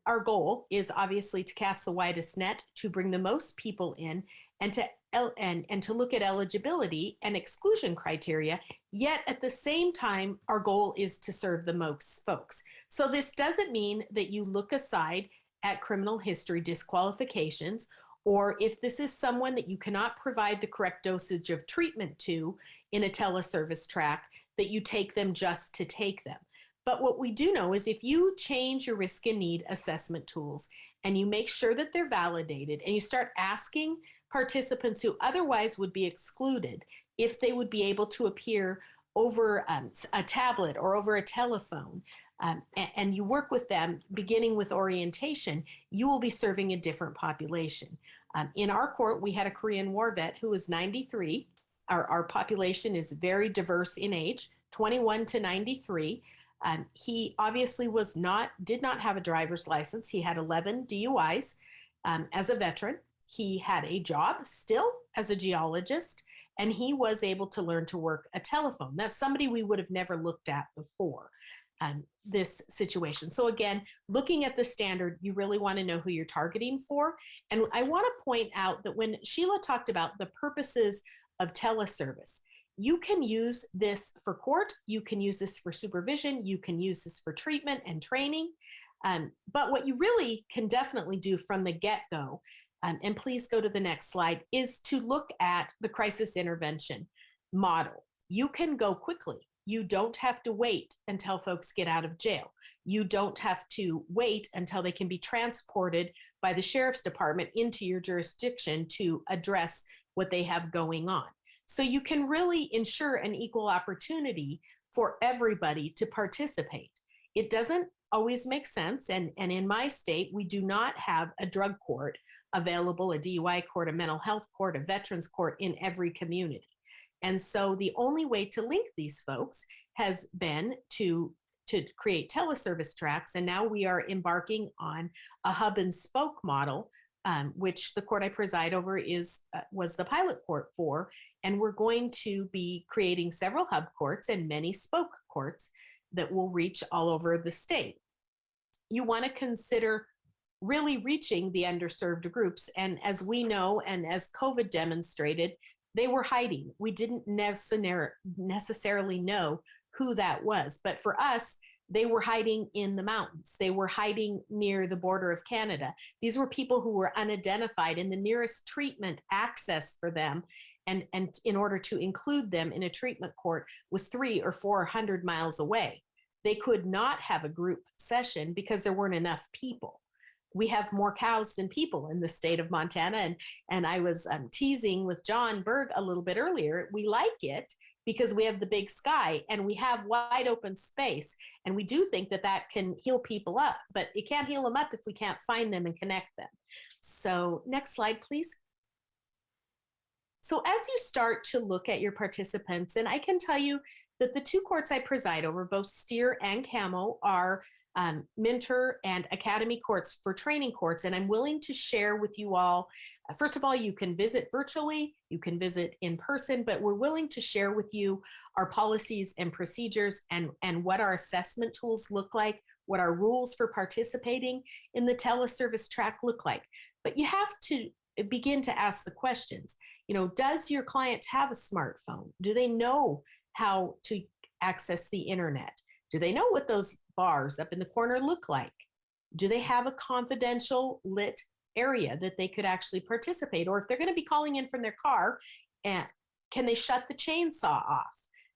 our goal is obviously to cast the widest net, to bring the most people in, and to look at eligibility and exclusion criteria, yet at the same time, our goal is to serve the most folks. So this doesn't mean that you look aside at criminal history disqualifications, or if this is someone that you cannot provide the correct dosage of treatment to in a teleservice track, that you take them just to take them. But what we do know is if you change your risk and need assessment tools and you make sure that they're validated and you start asking participants who otherwise would be excluded if they would be able to appear over a tablet or over a telephone, and you work with them beginning with orientation, you will be serving a different population. In our court, we had a Korean War vet who was 93. Our population is very diverse in age, 21 to 93. He obviously did not have a driver's license. He had 11 DUIs as a veteran. He had a job still as a geologist, and he was able to learn to work a telephone. That's somebody we would have never looked at before this situation. So again, looking at the standard, you really want to know who you're targeting for. And I want to point out that when Sheila talked about the purposes of teleservice. You can use this for court, you can use this for supervision, you can use this for treatment and training. But what you really can definitely do from the get-go, and please go to the next slide, is to look at the crisis intervention model. You can go quickly. You don't have to wait until folks get out of jail. You don't have to wait until they can be transported by the sheriff's department into your jurisdiction to address what they have going on. So you can really ensure an equal opportunity for everybody to participate. It doesn't always make sense. And in my state, we do not have a drug court available, a DUI court, a mental health court, a veterans court in every community. And so the only way to link these folks has been to create teleservice tracks. And now we are embarking on a hub and spoke model, which the court I preside over was the pilot court for. And we're going to be creating several hub courts and many spoke courts that will reach all over the state. You want to consider really reaching the underserved groups. And as we know, and as COVID demonstrated, they were hiding. We didn't necessarily know who that was. But for us, they were hiding in the mountains. They were hiding near the border of Canada. These were people who were unidentified, and the nearest treatment access for them, and in order to include them in a treatment court, was 300 or 400 miles away. They could not have a group session because there weren't enough people. We have more cows than people in the state of Montana. And I was teasing with John Berg a little bit earlier. We like it because we have the big sky and we have wide open space. And we do think that that can heal people up, but it can't heal them up if we can't find them and connect them. So next slide, please. So as you start to look at your participants, and I can tell you that the two courts I preside over, both Steer and Camo, are mentor and academy courts for training courts. And I'm willing to share with you all, first of all, you can visit virtually, you can visit in person, but we're willing to share with you our policies and procedures and what our assessment tools look like, what our rules for participating in the teleservice track look like. But you have to begin to ask the questions. You know, does your client have a smartphone? Do they know how to access the internet? Do they know what those bars up in the corner look like? Do they have a confidential lit area that they could actually participate? Or if they're going to be calling in from their car, can they shut the chainsaw off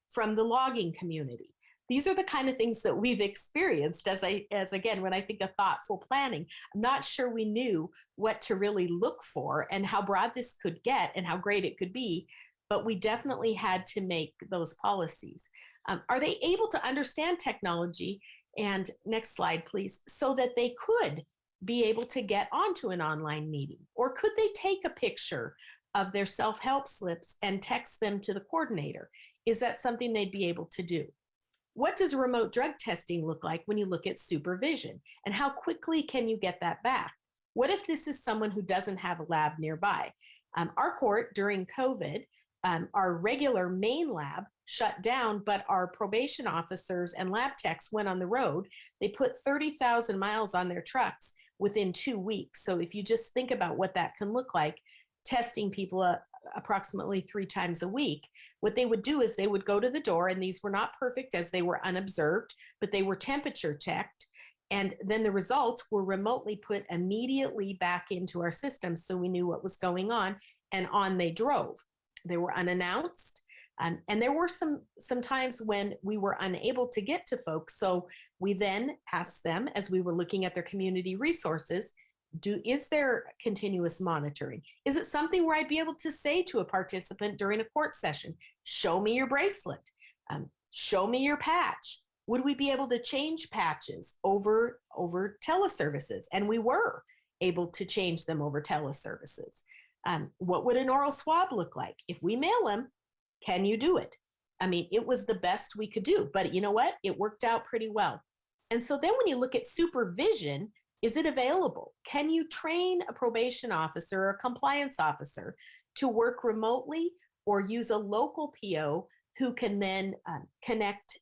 from the logging community? These are the kind of things that we've experienced as again, when I think of thoughtful planning. I'm not sure we knew what to really look for and how broad this could get and how great it could be, but we definitely had to make those policies. Are they able to understand technology? And next slide, please, so that they could be able to get onto an online meeting? Or could they take a picture of their self-help slips and text them to the coordinator? Is that something they'd be able to do? What does remote drug testing look like when you look at supervision? And how quickly can you get that back? What if this is someone who doesn't have a lab nearby? Our court during COVID, our regular main lab shut down, but our probation officers and lab techs went on the road. They put 30,000 miles on their trucks within 2 weeks. So if you just think about what that can look like, testing people approximately 3 times a week, what they would do is they would go to the door, and these were not perfect as they were unobserved, but they were temperature checked. And then the results were remotely put immediately back into our system, so we knew what was going on, and on they drove. They were unannounced. And there were some times when we were unable to get to folks. So we then asked them, as we were looking at their community resources, is there continuous monitoring? Is it something where I'd be able to say to a participant during a court session, show me your bracelet, show me your patch? Would we be able to change patches over teleservices? And we were able to change them over teleservices. What would an oral swab look like? If we mail them, can you do it? I mean, it was the best we could do, but you know what? It worked out pretty well. And so then when you look at supervision, is it available? Can you train a probation officer or a compliance officer to work remotely or use a local PO who can then connect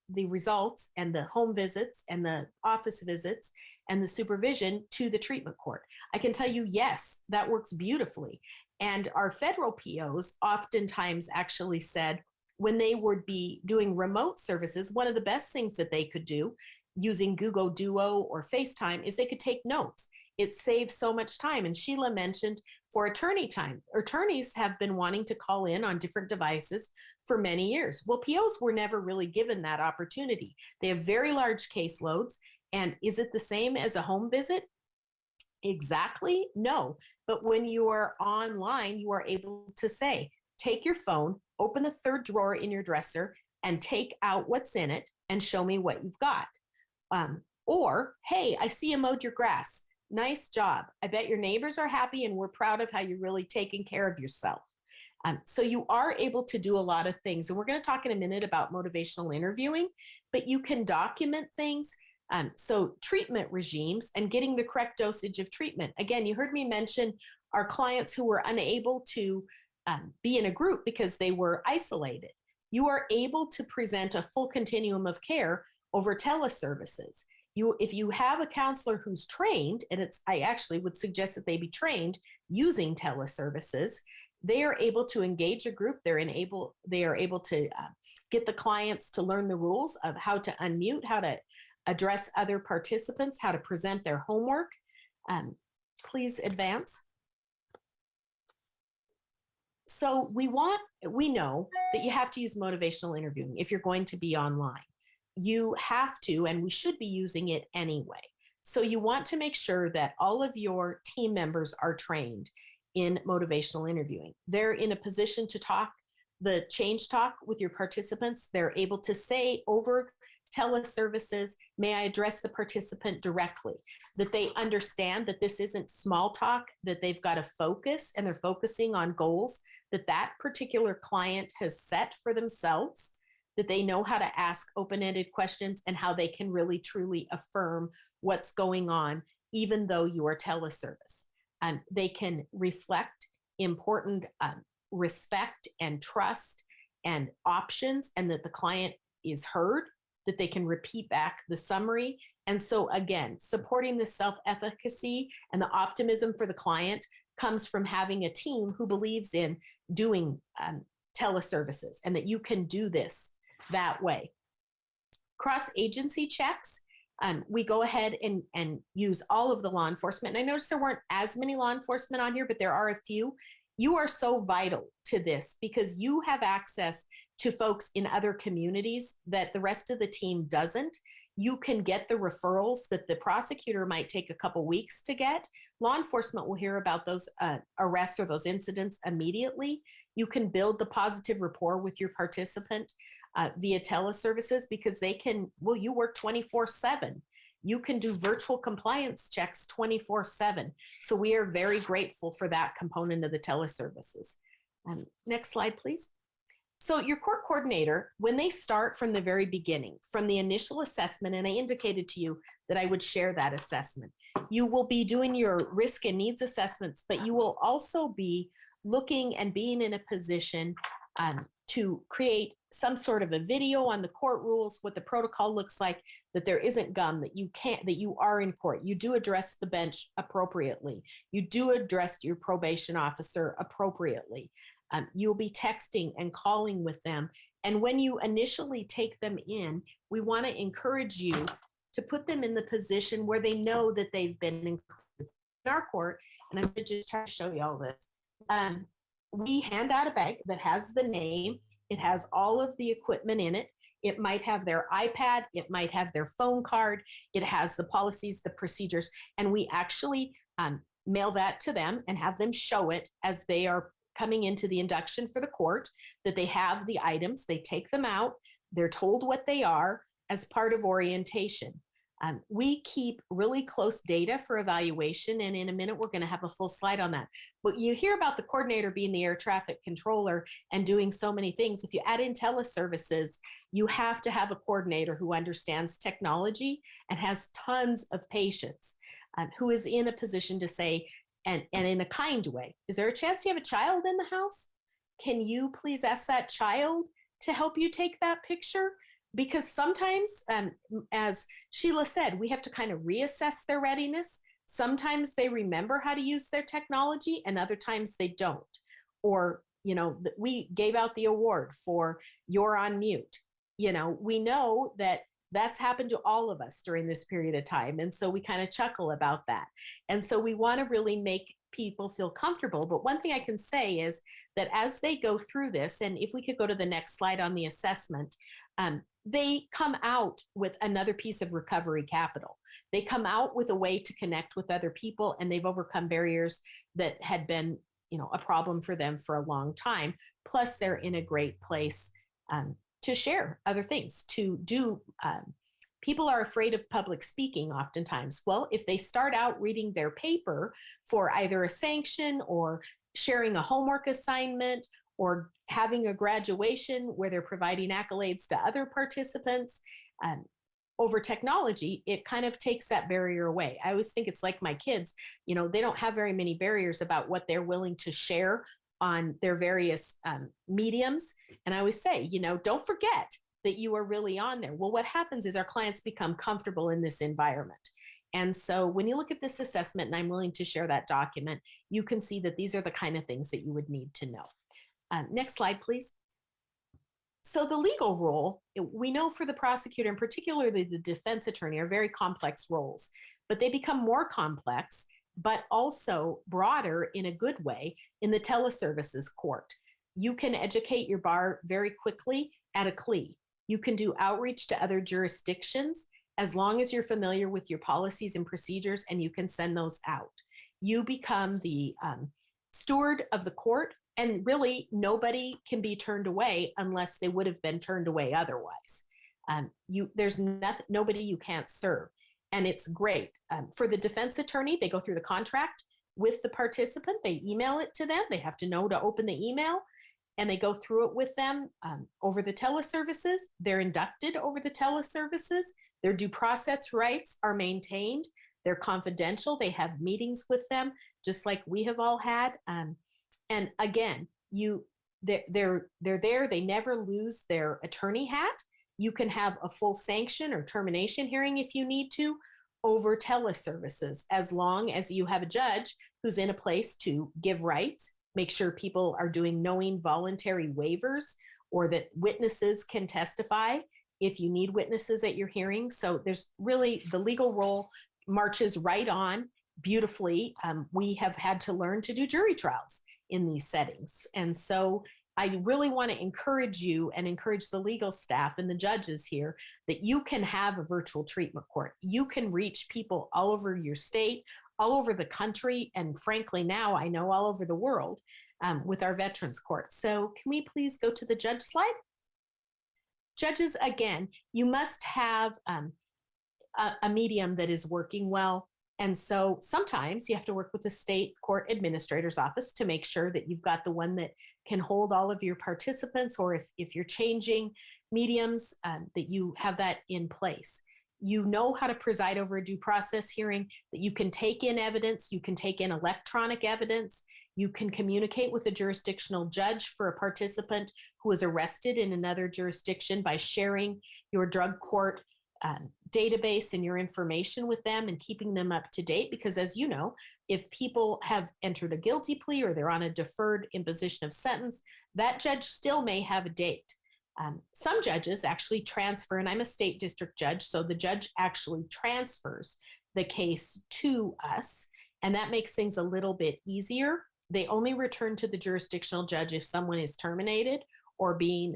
the results and the home visits and the office visits and the supervision to the treatment court? I can tell you, yes, that works beautifully. And our federal POs oftentimes actually said when they would be doing remote services, one of the best things that they could do using Google Duo or FaceTime is they could take notes. It saves so much time. And Sheila mentioned for attorney time. Attorneys have been wanting to call in on different devices for many years. Well, POs were never really given that opportunity. They have very large caseloads. And is it the same as a home visit? Exactly, no. But when you are online, you are able to say, take your phone, open the third drawer in your dresser, and take out what's in it and show me what you've got. Or, hey, I see you mowed your grass. Nice job. I bet your neighbors are happy and we're proud of how you're really taking care of yourself. So you are able to do a lot of things. And we're going to talk in a minute about motivational interviewing, but you can document things. So treatment regimes and getting the correct dosage of treatment. Again, you heard me mention our clients who were unable to be in a group because they were isolated. You are able to present a full continuum of care over teleservices. If you have a counselor who's trained, and I actually would suggest that they be trained using teleservices, they are able to engage a group. They are able to get the clients to learn the rules of how to unmute, how to address other participants, how to present their homework. Please advance. So we know that you have to use motivational interviewing if you're going to be online. You have to, and we should be using it anyway. So you want to make sure that all of your team members are trained in motivational interviewing. They're in a position to talk the change talk with your participants. They're able to say over teleservices, may I address the participant directly, that they understand that this isn't small talk, that they've got to focus and they're focusing on goals that particular client has set for themselves, that they know how to ask open-ended questions and how they can really truly affirm what's going on, even though you are teleservice. They can reflect important respect and trust and options, and that the client is heard, that they can repeat back the summary. And so again, supporting the self-efficacy and the optimism for the client comes from having a team who believes in doing teleservices and that you can do this that way. Cross-agency checks, we go ahead and use all of the law enforcement. And I noticed there weren't as many law enforcement on here, but there are a few. You are so vital to this because you have access to folks in other communities that the rest of the team doesn't. You can get the referrals that the prosecutor might take a couple weeks to get. Law enforcement will hear about those arrests or those incidents immediately. You can build the positive rapport with your participant via teleservices because they can, you work 24/7. You can do virtual compliance checks 24/7. So we are very grateful for that component of the teleservices. Next slide, please. So your court coordinator, when they start from the very beginning, from the initial assessment, and I indicated to you that I would share that assessment, you will be doing your risk and needs assessments, but you will also be looking and being in a position to create some sort of a video on the court rules, what the protocol looks like, that there isn't gum, that you are in court. You do address the bench appropriately. You do address your probation officer appropriately. You'll be texting and calling with them. And when you initially take them in, we want to encourage you to put them in the position where they know that they've been included in our court. And I'm going to just try to show you all this. We hand out a bag that has the name. It has all of the equipment in it. It might have their iPad. It might have their phone card. It has the policies, the procedures, and we actually mail that to them and have them show it as they are coming into the induction for the court, that they have the items, they take them out, they're told what they are as part of orientation. We keep really close data for evaluation, and in a minute we're going to have a full slide on that. But you hear about the coordinator being the air traffic controller and doing so many things. If you add in teleservices, you have to have a coordinator who understands technology and has tons of patience, who is in a position to say, and in a kind way, is there a chance you have a child in the house? Can you please ask that child to help you take that picture? Because sometimes, as Sheila said, we have to kind of reassess their readiness. Sometimes they remember how to use their technology and other times they don't. Or, we gave out the award for You're on Mute. We know that that's happened to all of us during this period of time. And so we kind of chuckle about that. And so we want to really make people feel comfortable. But one thing I can say is that as they go through this, and if we could go to the next slide on the assessment, they come out with another piece of recovery capital. They come out with a way to connect with other people, and they've overcome barriers that had been, a problem for them for a long time. Plus, they're in a great place to share other things, to do. People are afraid of public speaking oftentimes. Well, if they start out reading their paper for either a sanction or sharing a homework assignment or having a graduation where they're providing accolades to other participants, over technology, it kind of takes that barrier away. I always think it's like my kids, they don't have very many barriers about what they're willing to share on their various mediums. And I always say, don't forget that you are really on there. Well, what happens is our clients become comfortable in this environment. And so when you look at this assessment, and I'm willing to share that document, you can see that these are the kind of things that you would need to know. Next slide, please. So the legal role, we know for the prosecutor and particularly the defense attorney are very complex roles, but they become more complex, but also broader in a good way in the teleservices court. You can educate your bar very quickly at a CLE. You can do outreach to other jurisdictions as long as you're familiar with your policies and procedures, and you can send those out. You become the steward of the court, and really nobody can be turned away unless they would have been turned away otherwise. There's nobody you can't serve, and it's great. For the defense attorney, they go through the contract with the participant, they email it to them, they have to know to open the email, and they go through it with them over the teleservices. They're inducted over the teleservices. Their due process rights are maintained. They're confidential. They have meetings with them, just like we have all had. And again, they're there. They never lose their attorney hat. You can have a full sanction or termination hearing if you need to over teleservices, as long as you have a judge who's in a place to give rights, make sure people are doing knowing voluntary waivers, or that witnesses can testify if you need witnesses at your hearing. So there's really, the legal role marches right on beautifully. We have had to learn to do jury trials in these settings. And so I really want to encourage you and encourage the legal staff and the judges here that you can have a virtual treatment court. You can reach people all over your state, all over the country, and frankly, now I know all over the world with our veterans court. So can we please go to the judge slide? Judges, again, you must have a medium that is working well. And so sometimes you have to work with the state court administrator's office to make sure that you've got the one that can hold all of your participants, or if you're changing mediums, that you have that in place. You know how to preside over a due process hearing, that you can take in evidence, you can take in electronic evidence, you can communicate with a jurisdictional judge for a participant who is arrested in another jurisdiction by sharing your drug court database and your information with them and keeping them up to date. Because as you know, if people have entered a guilty plea or they're on a deferred imposition of sentence, that judge still may have a date. Some judges actually transfer, and I'm a state district judge, so the judge actually transfers the case to us, and that makes things a little bit easier. They only return to the jurisdictional judge if someone is terminated or being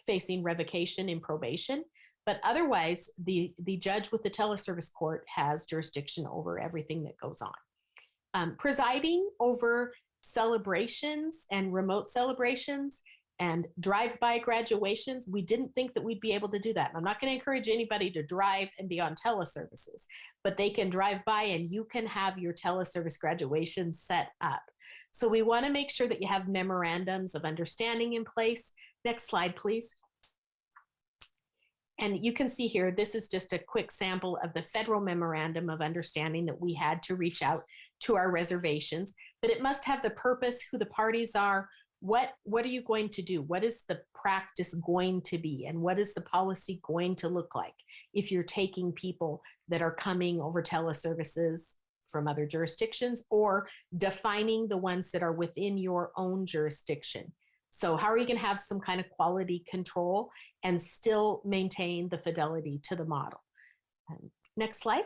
facing revocation in probation. But otherwise, the judge with the teleservice court has jurisdiction over everything that goes on. Presiding over celebrations and remote celebrations and drive-by graduations, we didn't think that we'd be able to do that. And I'm not going to encourage anybody to drive and be on teleservices, but they can drive by and you can have your teleservice graduation set up. So we want to make sure that you have memorandums of understanding in place. Next slide, please. And you can see here, this is just a quick sample of the federal memorandum of understanding that we had to reach out to our reservations, but it must have the purpose, who the parties are, what are you going to do? What is the practice going to be? And what is the policy going to look like if you're taking people that are coming over teleservices from other jurisdictions, or defining the ones that are within your own jurisdiction. So how are you going to have some kind of quality control and still maintain the fidelity to the model? Next slide.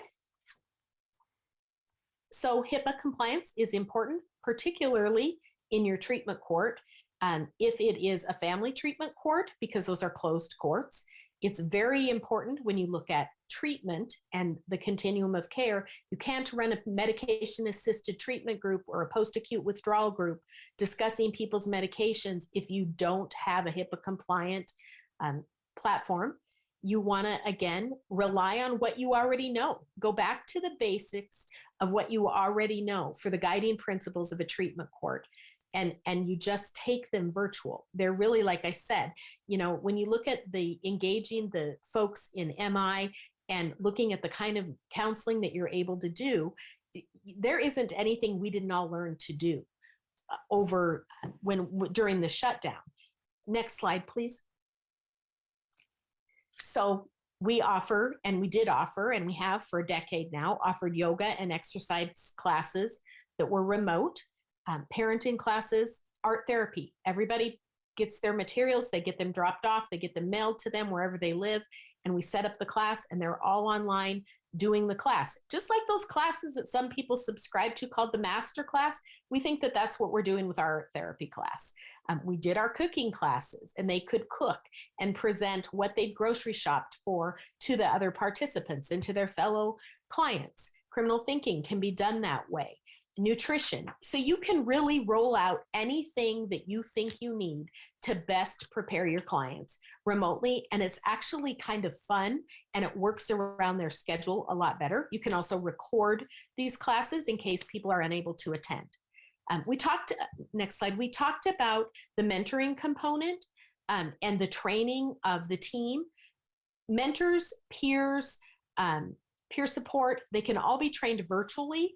So HIPAA compliance is important, particularly in your treatment court. If it is a family treatment court, because those are closed courts, it's very important when you look at treatment and the continuum of care. You can't run a medication-assisted treatment group or a post-acute withdrawal group discussing people's medications if you don't have a HIPAA-compliant platform. You want to, again, rely on what you already know. Go back to the basics of what you already know for the guiding principles of a treatment court. And you just take them virtual. They're really, like I said, you know, when you look at the engaging the folks in MI and looking at the kind of counseling that you're able to do, there isn't anything we didn't all learn to do during the shutdown. Next slide, please. So we offer, and we did offer, and we have for a decade now, offered yoga and exercise classes that were remote. Parenting classes, art therapy. Everybody gets their materials, they get them dropped off, they get them mailed to them wherever they live, and we set up the class and they're all online doing the class. Just like those classes that some people subscribe to called the master class, we think that that's what we're doing with our art therapy class. We did our cooking classes and they could cook and present what they'd grocery shopped for to the other participants and to their fellow clients. Criminal thinking can be done that way. Nutrition. So you can really roll out anything that you think you need to best prepare your clients remotely. And it's actually kind of fun and it works around their schedule a lot better. You can also record these classes in case people are unable to attend. Next slide, we talked about the mentoring component and the training of the team. Mentors, peers, peer support, they can all be trained virtually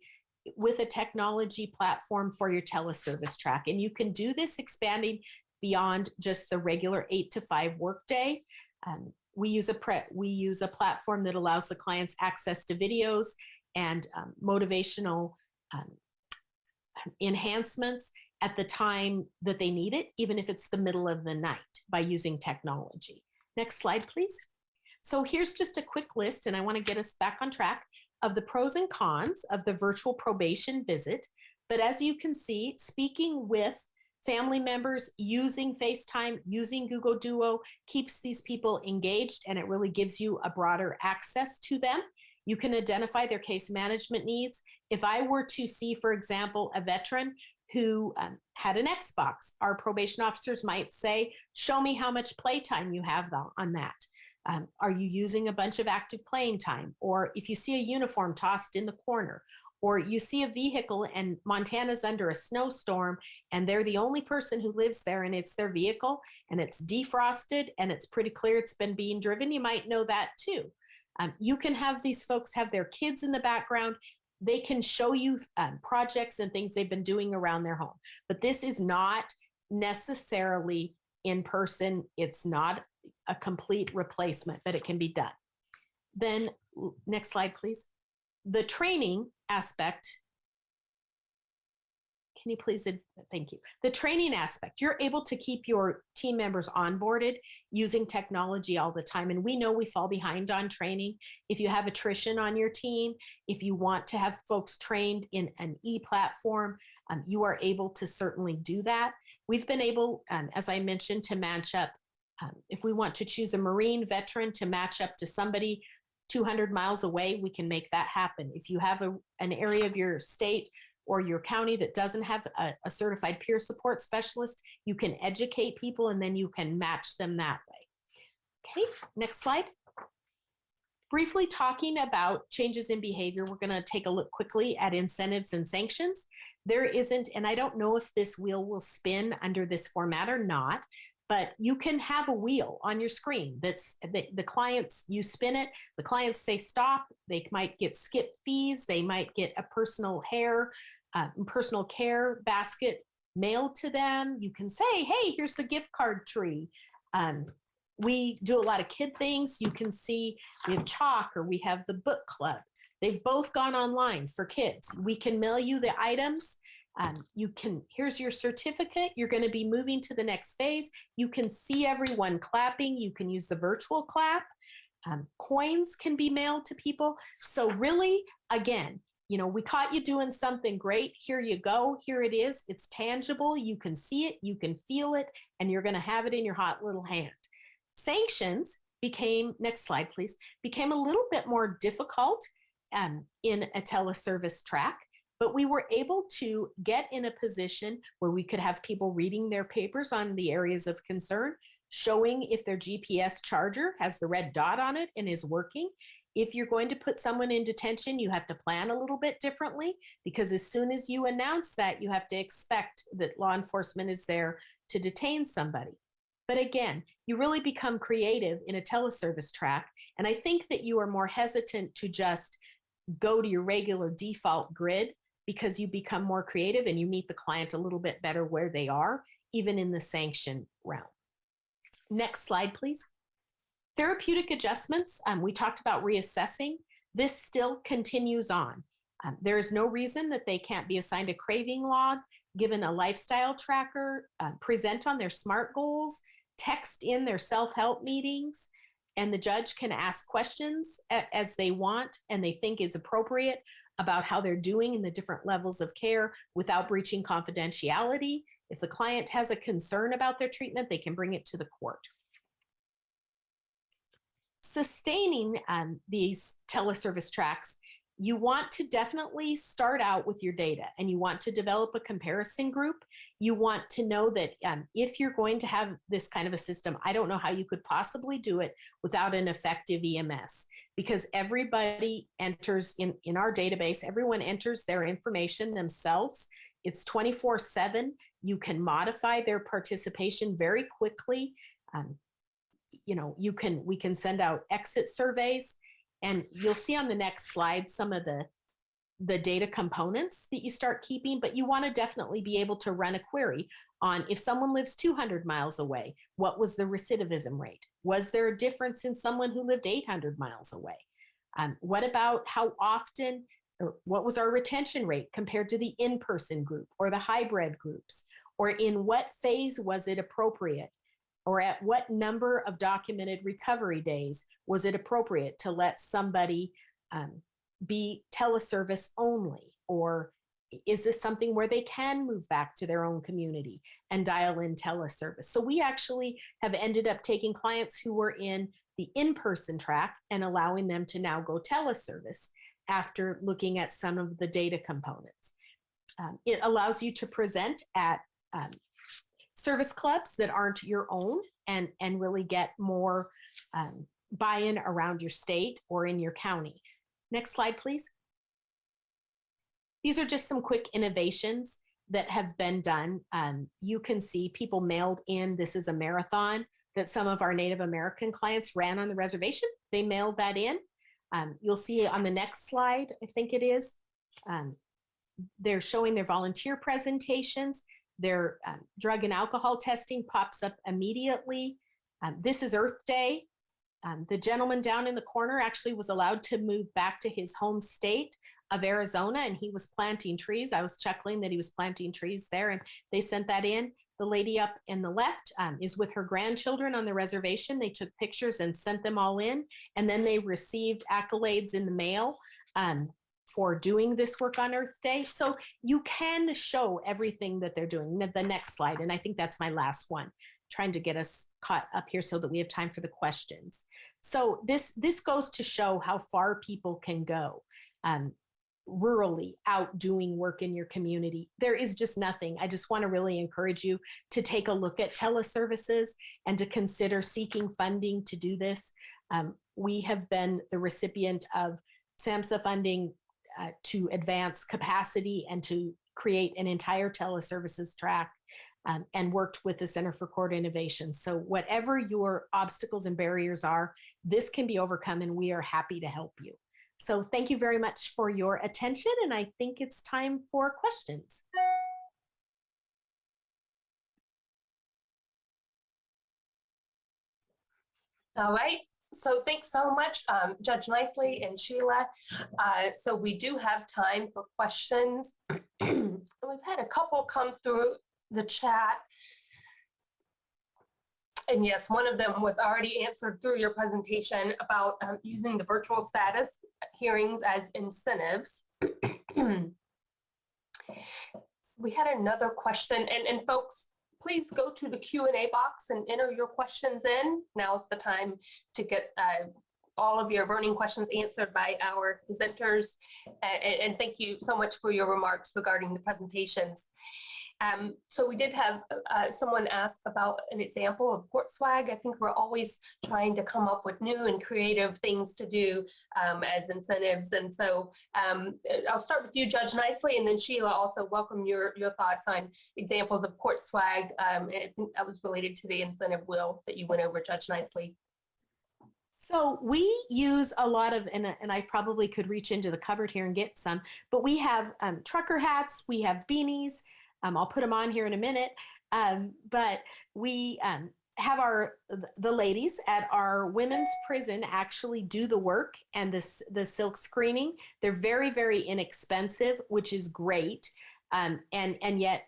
with a technology platform for your teleservice track. And you can do this expanding beyond just the regular 8 to 5 workday. We use a platform that allows the clients access to videos and motivational enhancements at the time that they need it, even if it's the middle of the night, by using technology. Next slide, please. So here's just a quick list, and I want to get us back on track of the pros and cons of the virtual probation visit. But as you can see, speaking with family members, using FaceTime, using Google Duo, keeps these people engaged, and it really gives you a broader access to them. You can identify their case management needs. If I were to see, for example, a veteran who had an Xbox, our probation officers might say, show me how much playtime you have on that. Are you using a bunch of active playing time? Or if you see a uniform tossed in the corner, or you see a vehicle and Montana's under a snowstorm and they're the only person who lives there and it's their vehicle and it's defrosted and it's pretty clear it's been being driven, you might know that too. You can have these folks have their kids in the background. They can show you projects and things they've been doing around their home. But this is not necessarily in person. It's not a complete replacement, but it can be done. Then next slide, please. The training aspect. Can you please, thank you. The training aspect, you're able to keep your team members onboarded using technology all the time. And we know we fall behind on training. If you have attrition on your team, if you want to have folks trained in an e-platform, you are able to certainly do that. We've been able, as I mentioned, to match up. If we want to choose a Marine veteran to match up to somebody 200 miles away, we can make that happen. If you have an area of your state or your county that doesn't have a certified peer support specialist, you can educate people and then you can match them that way. Okay, next slide. Briefly talking about changes in behavior, we're going to take a look quickly at incentives and sanctions. There isn't, and I don't know if this wheel will spin under this format or not, but you can have a wheel on your screen that's the clients, you spin it, the clients say stop, they might get skip fees, they might get a personal care basket mailed to them. You can say, hey, here's the gift card tree. We do a lot of kid things. You can see we have chalk or we have the book club. They've both gone online for kids. We can mail you the items. Here's your certificate. You're going to be moving to the next phase. You can see everyone clapping. You can use the virtual clap. Coins can be mailed to people. So really, again, we caught you doing something great. Here you go. Here it is. It's tangible. You can see it. You can feel it. And you're going to have it in your hot little hand. Sanctions became, next slide, please, became a little bit more difficult in a teleservice track. But we were able to get in a position where we could have people reading their papers on the areas of concern, showing if their GPS charger has the red dot on it and is working. If you're going to put someone in detention, you have to plan a little bit differently, because as soon as you announce that, you have to expect that law enforcement is there to detain somebody. But again, you really become creative in a teleservice track. And I think that you are more hesitant to just go to your regular default grid, because you become more creative and you meet the client a little bit better where they are, even in the sanction realm. Next slide, please. Therapeutic adjustments, we talked about reassessing. This still continues on. There is no reason that they can't be assigned a craving log, given a lifestyle tracker, present on their SMART goals, text in their self-help meetings, and the judge can ask questions as they want and they think is appropriate about how they're doing in the different levels of care without breaching confidentiality. If the client has a concern about their treatment, they can bring it to the court. Sustaining these teleservice tracks, you want to definitely start out with your data, and you want to develop a comparison group. You want to know that if you're going to have this kind of a system, I don't know how you could possibly do it without an effective EMS, because everybody enters in our database, everyone enters their information themselves. It's 24/7. You can modify their participation very quickly. We can send out exit surveys. And you'll see on the next slide some of the data components that you start keeping, but you want to definitely be able to run a query on if someone lives 200 miles away, what was the recidivism rate? Was there a difference in someone who lived 800 miles away? What about how often, or what was our retention rate compared to the in-person group or the hybrid groups? Or in what phase was it appropriate? Or at what number of documented recovery days was it appropriate to let somebody be teleservice only? Or is this something where they can move back to their own community and dial in teleservice? So we actually have ended up taking clients who were in the in-person track and allowing them to now go teleservice after looking at some of the data components. It allows you to present at service clubs that aren't your own and really get more buy-in around your state or in your county. Next slide, please. These are just some quick innovations that have been done. You can see people mailed in. This is a marathon that some of our Native American clients ran on the reservation. They mailed that in. You'll see on the next slide, I think it is, they're showing their volunteer presentations. Their drug and alcohol testing pops up immediately. This is Earth Day. The gentleman down in the corner actually was allowed to move back to his home state of Arizona, and he was planting trees. I was chuckling that he was planting trees there, and they sent that in. The lady up in the left is with her grandchildren on the reservation. They took pictures and sent them all in, and then they received accolades in the mail for doing this work on Earth Day. So you can show everything that they're doing. The next slide, and I think that's my last one, trying to get us caught up here so that we have time for the questions. So this goes to show how far people can go rurally out doing work in your community. There is just nothing. I just want to really encourage you to take a look at teleservices and to consider seeking funding to do this. We have been the recipient of SAMHSA funding to advance capacity and to create an entire teleservices track, and worked with the Center for Court Innovation. So whatever your obstacles and barriers are, this can be overcome, and we are happy to help you. So thank you very much for your attention, and I think it's time for questions. All right. So thanks so much, Judge Nicely and Sheila. So we do have time for questions. We've had a couple come through the chat. And yes, one of them was already answered through your presentation about using the virtual status hearings as incentives. We had another question, and folks, please go to the Q&A box and enter your questions in. Now's the time to get all of your burning questions answered by our presenters. And thank you so much for your remarks regarding the presentations. So we did have someone ask about an example of court swag. I think we're always trying to come up with new and creative things to do as incentives. And so I'll start with you, Judge Nicely, and then Sheila, also welcome your thoughts on examples of court swag. And I think that was related to the incentive wheel that you went over, Judge Nicely. So we use a lot of, and I probably could reach into the cupboard here and get some, but we have trucker hats, we have beanies. I'll put them on here in a minute, but we have the ladies at our women's prison actually do the work and the silk screening. They're very, very inexpensive, which is great, and yet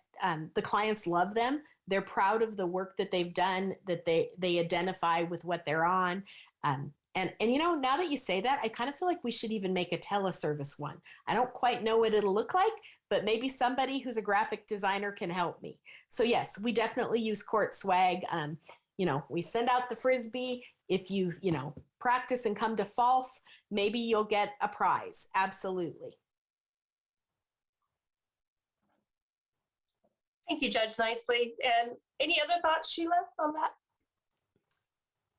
the clients love them. They're proud of the work that they've done, that they identify with what they're on. And you know, now that you say that, I kind of feel like we should even make a teleservice one. I don't quite know what it'll look like, but maybe somebody who's a graphic designer can help me. So yes, we definitely use court swag. You know, we send out the Frisbee. If you know, practice and come to FALF, maybe you'll get a prize. Absolutely. Thank you, Judge Nicely. And any other thoughts, Sheila, on that?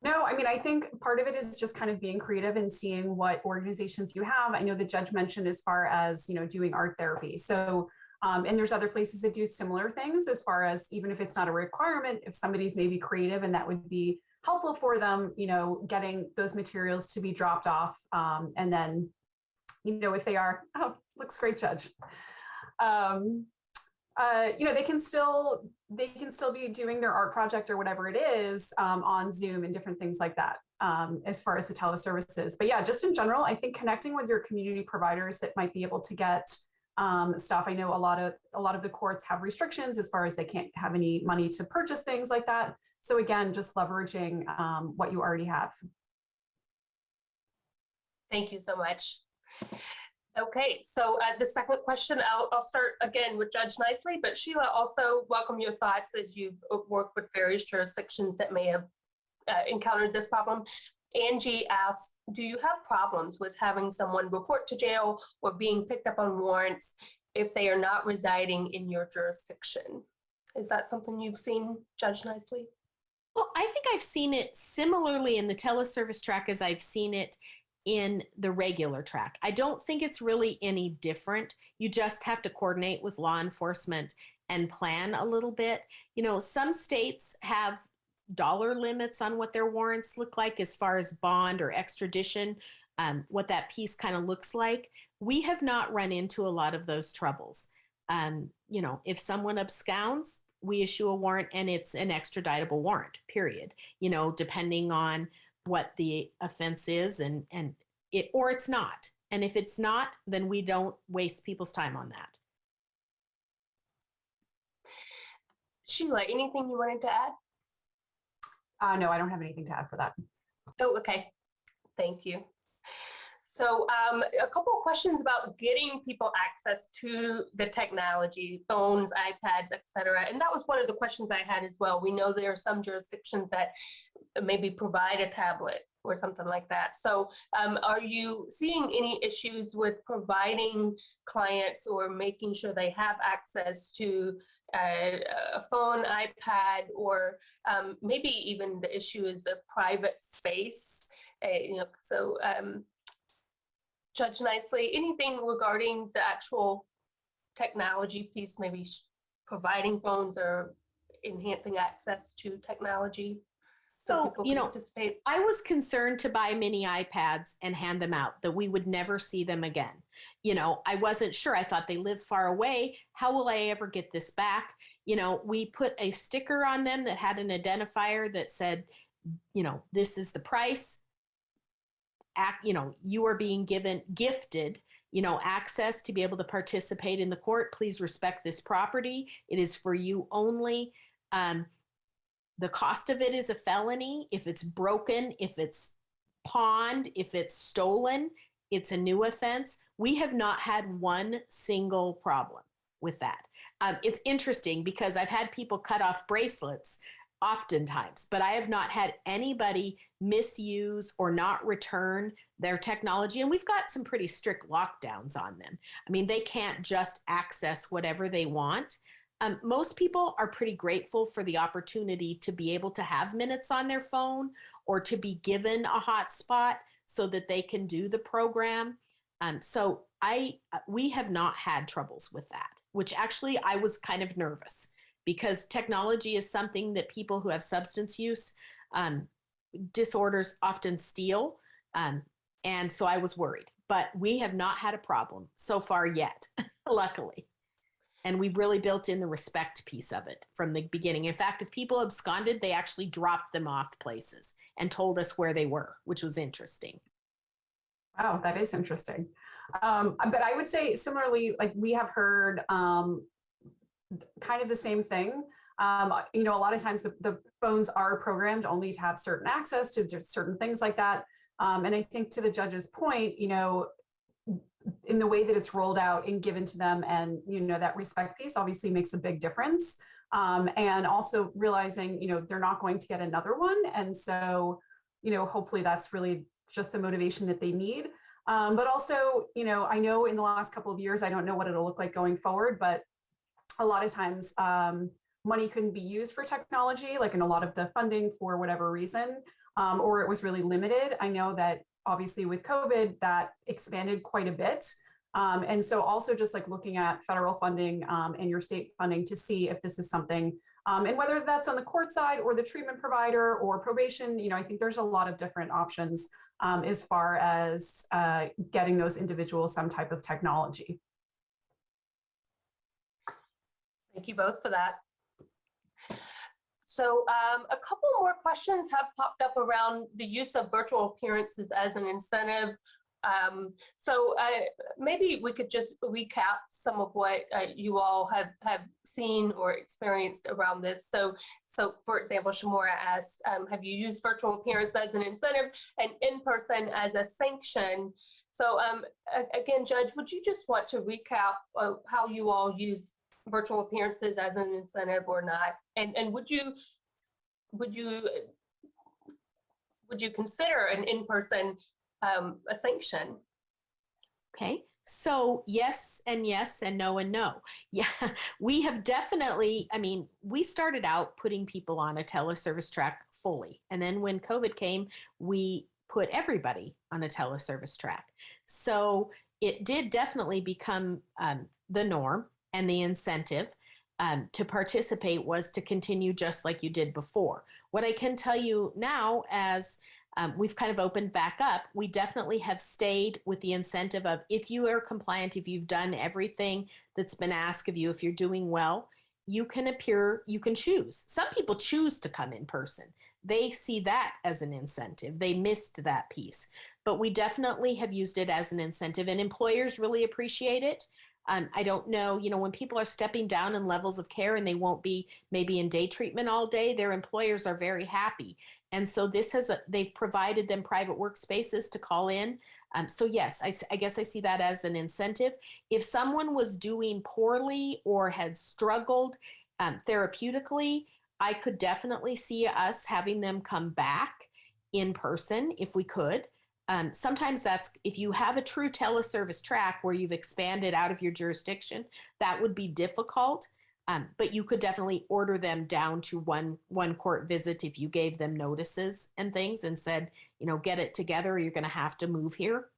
No, I mean, I think part of it is just kind of being creative and seeing what organizations you have. I know the judge mentioned as far as, you know, doing art therapy. So, and there's other places that do similar things as far as, even if it's not a requirement, if somebody's maybe creative and that would be helpful for them, you know, getting those materials to be dropped off. And then, you know, if they are, oh, looks great, Judge. You know, they can still be doing their art project or whatever it is on Zoom and different things like that as far as the teleservices. But yeah, just in general, I think connecting with your community providers that might be able to get stuff. I know a lot of the courts have restrictions as far as they can't have any money to purchase things like that. So again, just leveraging what you already have. Thank you so much. Okay, so the second question, I'll start again with Judge Nicely, but Sheila, also welcome your thoughts as you've worked with various jurisdictions that may have encountered this problem. Angie asks, do you have problems with having someone report to jail or being picked up on warrants if they are not residing in your jurisdiction? Is that something you've seen, Judge Nicely? Well, I think I've seen it similarly in the teleservice track as I've seen it in the regular track. I don't think it's really any different. You just have to coordinate with law enforcement and plan a little bit. You know, some states have dollar limits on what their warrants look like as far as bond or extradition, what that piece kind of looks like. We have not run into a lot of those troubles. You know, if someone absconds, we issue a warrant and it's an extraditable warrant, period. You know, depending on what the offense is and it, or it's not. And if it's not, then we don't waste people's time on that. Sheila, anything you wanted to add? No, I don't have anything to add for that. Oh, okay. Thank you. So a couple of questions about getting people access to the technology, phones, iPads, et cetera. And that was one of the questions I had as well. We know there are some jurisdictions that maybe provide a tablet or something like that. So are you seeing any issues with providing clients or making sure they have access to a phone, iPad, or maybe even the issue is a private space? You know, so Judge Nicely, anything regarding the actual technology piece, maybe providing phones or enhancing access to technology? So, you know, I was concerned to buy mini iPads and hand them out, that we would never see them again. You know, I wasn't sure. I thought they live far away. How will I ever get this back? You know, we put a sticker on them that had an identifier that said, you know, this is the price. you are being gifted, access to be able to participate in the court. Please respect this property. It is for you only. The cost of it is a felony. If it's broken, if it's pawned, if it's stolen, it's a new offense. We have not had one single problem with that. It's interesting because I've had people cut off bracelets oftentimes, but I have not had anybody misuse or not return their technology. And we've got some pretty strict lockdowns on them. I mean, they can't just access whatever they want. Most people are pretty grateful for the opportunity to be able to have minutes on their phone or to be given a hotspot so that they can do the program. So we have not had troubles with that, which actually I was kind of nervous because technology is something that people who have substance use disorders often steal. And so I was worried, but we have not had a problem so far yet, luckily. And we really built in the respect piece of it from the beginning. In fact, if people absconded, they actually dropped them off places and told us where they were, which was interesting. Wow, that is interesting. But I would say similarly, like we have heard kind of the same thing. A lot of times the phones are programmed only to have certain access to just certain things like that. And I think to the judge's point, in the way that it's rolled out and given to them, and that respect piece obviously makes a big difference. And also realizing they're not going to get another one, and so hopefully that's really just the motivation that they need. But also I know in the last couple of years, I don't know what it'll look like going forward, but a lot of times money couldn't be used for technology, like in a lot of the funding for whatever reason, or it was really limited. I know that obviously with COVID, that expanded quite a bit. And so also just like looking at federal funding and your state funding to see if this is something, and whether that's on the court side or the treatment provider or probation, I think there's a lot of different options as far as getting those individuals some type of technology. Thank you both for that. So a couple more questions have popped up around the use of virtual appearances as an incentive. So maybe we could just recap some of what you all have seen or experienced around this. So for example, Shamora asked, have you used virtual appearance as an incentive and in-person as a sanction? So again, Judge, would you just want to recap how you all use virtual appearances as an incentive or not? And would you consider an in-person a sanction? Okay, so yes and no and no. Yeah, we have definitely, we started out putting people on a teleservice track fully. And then when COVID came, we put everybody on a teleservice track. So it did definitely become the norm, and the incentive to participate was to continue just like you did before. What I can tell you now, as we've kind of opened back up, we definitely have stayed with the incentive of if you are compliant, if you've done everything that's been asked of you, if you're doing well, you can appear, you can choose. Some people choose to come in person. They see that as an incentive. They missed that piece. But we definitely have used it as an incentive, and employers really appreciate it. I don't know, when people are stepping down in levels of care and they won't be maybe in day treatment all day, their employers are very happy. And so they've provided them private workspaces to call in. So yes, I guess I see that as an incentive. If someone was doing poorly or had struggled therapeutically, I could definitely see us having them come back in person if we could. Sometimes that's, if you have a true teleservice track where you've expanded out of your jurisdiction, that would be difficult. But you could definitely order them down to one court visit if you gave them notices and things and said, get it together, or you're going to have to move here.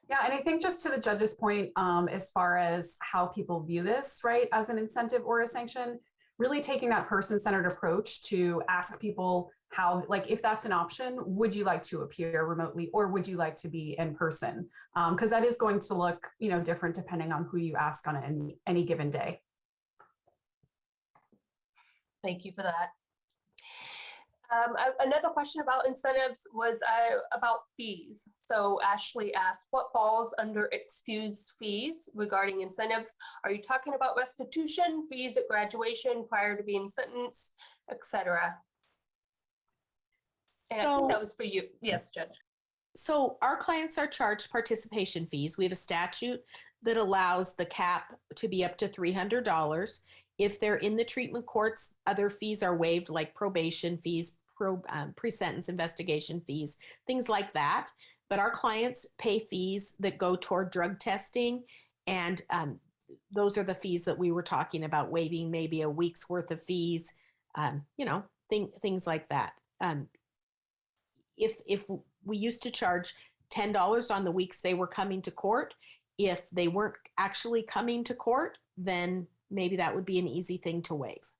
Yeah, and I think just to the judge's point, as far as how people view this, right, as an incentive or a sanction, really taking that person-centered approach to ask people how, like, if that's an option, would you like to appear remotely or would you like to be in person? Because that is going to look, different depending on who you ask on any given day. Thank you for that. Another question about incentives was about fees. So Ashley asked, what falls under excused fees regarding incentives? Are you talking about restitution, fees at graduation, prior to being sentenced, etc.? And I think that was for you. Yes, Judge. So our clients are charged participation fees. We have a statute that allows the cap to be up to $300. If they're in the treatment courts, other fees are waived, like probation fees, pre-sentence investigation fees, things like that. But our clients pay fees that go toward drug testing, and those are the fees that we were talking about, waiving maybe a week's worth of fees, things like that. If we used to charge $10 on the weeks they were coming to court, if they weren't actually coming to court, then maybe that would be an easy thing to waive.